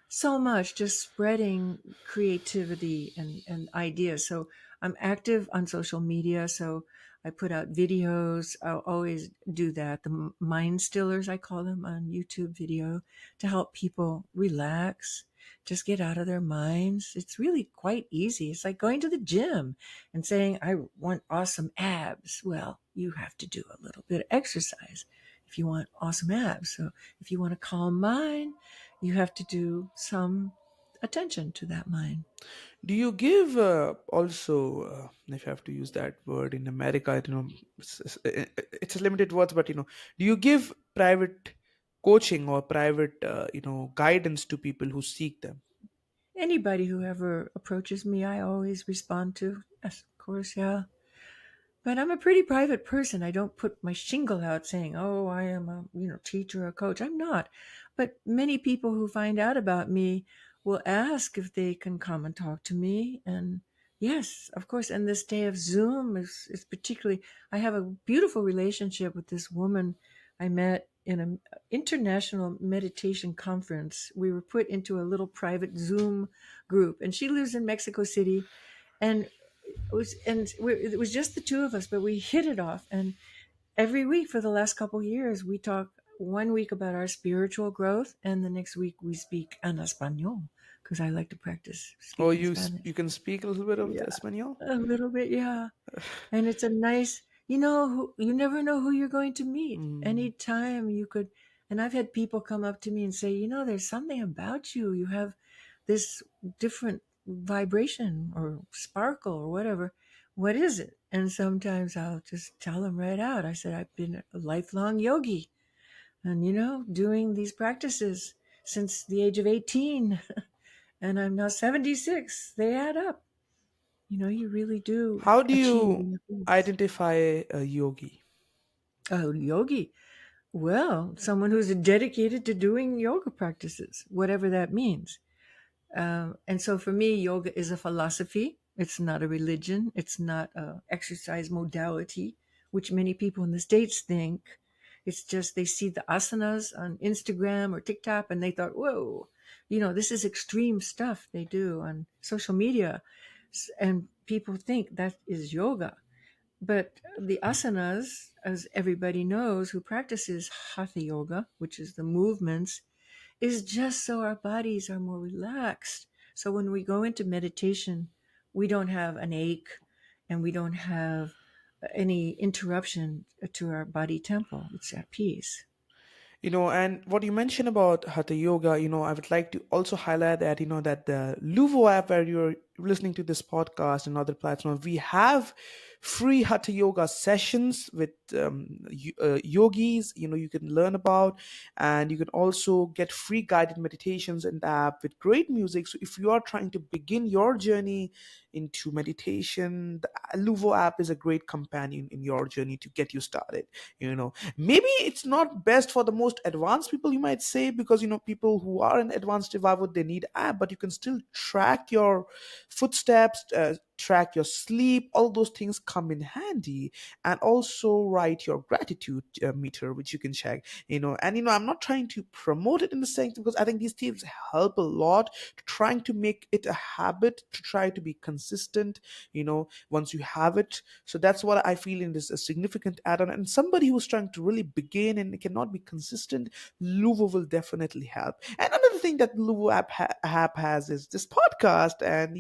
so much just spreading creativity and ideas. So I'm active on social media. So I put out videos. I'll always do that. The mind stillers, I call them, on YouTube video to help people relax, just get out of their minds. It's really quite easy. It's like going to the gym and saying, I want awesome abs. Well, you have to do a little bit of exercise if you want awesome abs. So if you want a calm mind, you have to do some attention to that mind. Do you give also, if I have to use that word in America, it's a limited words, but do you give private coaching or private, guidance to people who seek them? Anybody who ever approaches me, I always respond to. Yes, of course, yeah. But I'm a pretty private person. I don't put my shingle out saying, "Oh, I am a teacher or coach." I'm not. But many people who find out about me will ask if they can come and talk to me. And yes, of course. And this day of Zoom is particularly. I have a beautiful relationship with this woman I met in an international meditation conference. We were put into a little private Zoom group, and she lives in Mexico City. And it was just the two of us, but we hit it off. And every week for the last couple of years, we talk one week about our spiritual growth, and the next week we speak en español because I like to practice Or speaking Spanish. you can speak a little bit of the Yeah, Espanol? a little bit, yeah. And it's a nice, you never know who you're going to meet. Mm. Anytime you could, and I've had people come up to me and say, there's something about you. You have this different vibration or sparkle or whatever. What is it? And sometimes I'll just tell them right out. I said, I've been a lifelong yogi and, doing these practices since the age of 18 and I'm now 76. They add up. You really do How do achieve you inner peace. identify a yogi? Oh, yogi. Well, someone who's dedicated to doing yoga practices, whatever that means. And so for me, yoga is a philosophy. It's not a religion. It's not a exercise modality, which many people in the States think. It's just they see the asanas on Instagram or TikTok and they thought, whoa, this is extreme stuff they do on social media. And people think that is yoga. But the asanas, as everybody knows who practices hatha yoga, which is the movements, is just so our bodies are more relaxed. So when we go into meditation, we don't have an ache and we don't have any interruption to our body temple. It's at peace. And what you mentioned about hatha yoga, I would like to also highlight that, that the Luvo app where you're listening to this podcast and other platforms, we have free hatha yoga sessions with yogis, you can learn about, and you can also get free guided meditations in the app with great music. So if you are trying to begin your journey into meditation, the Luvo app is a great companion in your journey to get you started. Maybe it's not best for the most advanced people, you might say, because people who are in advanced revival, they need app, but you can still track your footsteps, track your sleep. All those things come in handy, and also write your gratitude meter, which you can check. And I'm not trying to promote it in the sense, because I think these things help a lot to trying to make it a habit, to try to be consistent, once you have it. So that's what I feel in this a significant add-on. And somebody who's trying to really begin and cannot be consistent, Luvo will definitely help. And another thing that Luvo app has is this podcast, and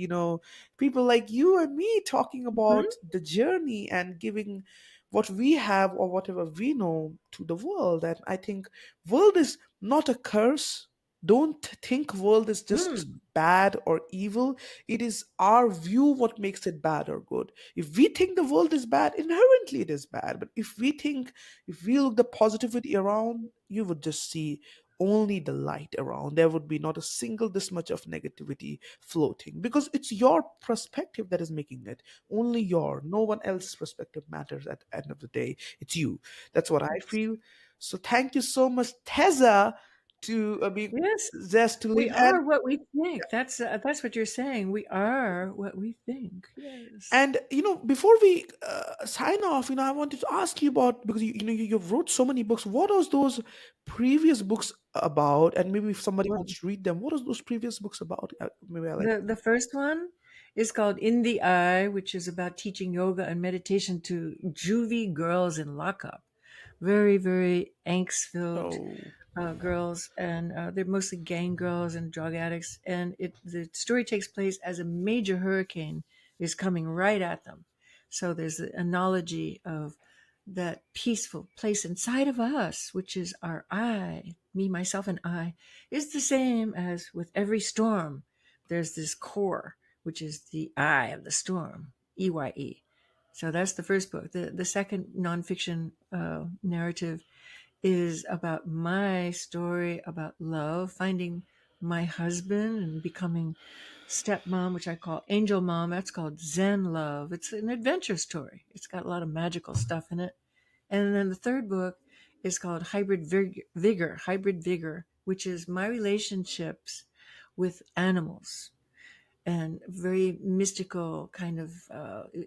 people like you and me talking about Mhm. the journey and giving what we have or whatever we know to the world. And I think world is not a curse. Don't think world is just Mm. bad or evil. It is our view what makes it bad or good. If we think the world is bad, inherently it is bad. But if we look the positivity around, you would just see only the light around. There would be not a single this much of negativity floating, because it's your perspective that is making it. Only your, no one else's perspective matters at the end of the day. It's you. That's what I Yes. feel. So thank you so much, Tezza, to be Yes. Zest to We live. are what we think. That's what you're saying. We are what we think. Yes. And before we sign off, I wanted to ask you about, because you've wrote so many books. What was those previous books about? And maybe if somebody Well, wants to read them, what are those previous books about? Maybe I like. the first one is called In the Eye, which is about teaching yoga and meditation to juvie girls in lockup. Very, very angst filled Oh, girls, and they're mostly gang girls and drug addicts. And the story takes place as a major hurricane is coming right at them. So there's the analogy of that peaceful place inside of us, which is our I, me, myself, and I, is the same as with every storm. There's this core, which is the eye of the storm, EYE. So that's the first book. The second nonfiction narrative is about my story about love, finding my husband and becoming stepmom, which I call angel mom. That's called Zen love. It's an adventure story. It's got a lot of magical stuff in it. And then the third book is called Hybrid Vigor, which is my relationships with animals and very mystical kind of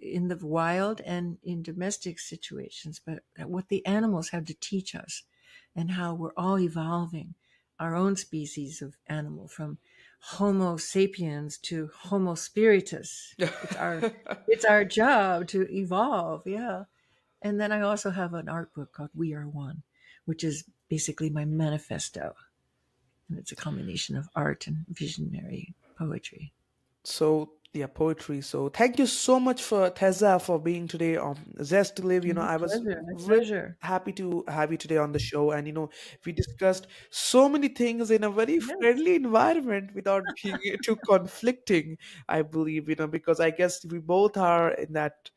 in the wild and in domestic situations, but what the animals have to teach us and how we're all evolving our own species of animal from Homo sapiens to Homo spiritus. It's our job to evolve, yeah. And then I also have an art book called We Are One, which is basically my manifesto. And it's a combination of art and visionary poetry. so yeah, poetry. So thank you so much for Tezza for being today on Zest to Live. My I was pleasure. My really pleasure. happy to have you today on the show, and we discussed so many things in a very Yes. friendly environment without being too conflicting. I believe, because I guess we both are in that.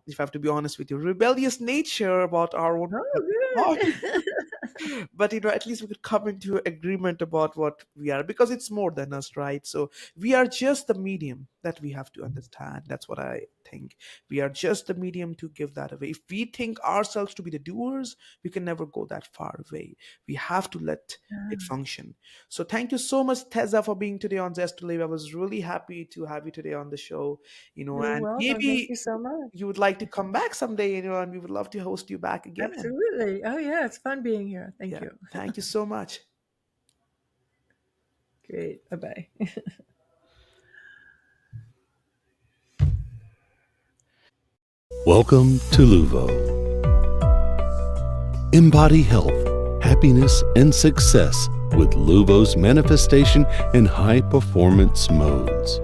If I have to be honest with you, rebellious nature about our own Oh, thoughts. good. But at least we could come into agreement about what we are, because it's more than us, right? So we are just the medium that we have to understand. That's what I think. We are just the medium to give that away. If we think ourselves to be the doers, we can never go that far away. We have to let it function. So thank you so much, Tezza, for being today on Zest to Live. I was really happy to have you today on the show. You're And welcome. Thank maybe you so much. you would like to come back someday, and we would love to host you back again. Absolutely. Oh, yeah. It's fun being here. Thank Yeah, you. thank you so much. Great. Bye bye. Welcome to Luvo. Embody health, happiness, and success with Luvo's manifestation and high performance modes.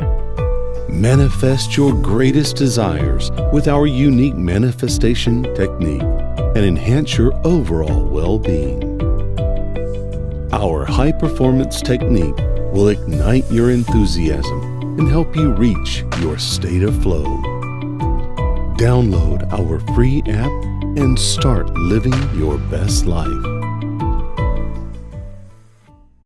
Manifest your greatest desires with our unique manifestation technique and enhance your overall well-being. Our high performance technique will ignite your enthusiasm and help you reach your state of flow. Download our free app and start living your best life.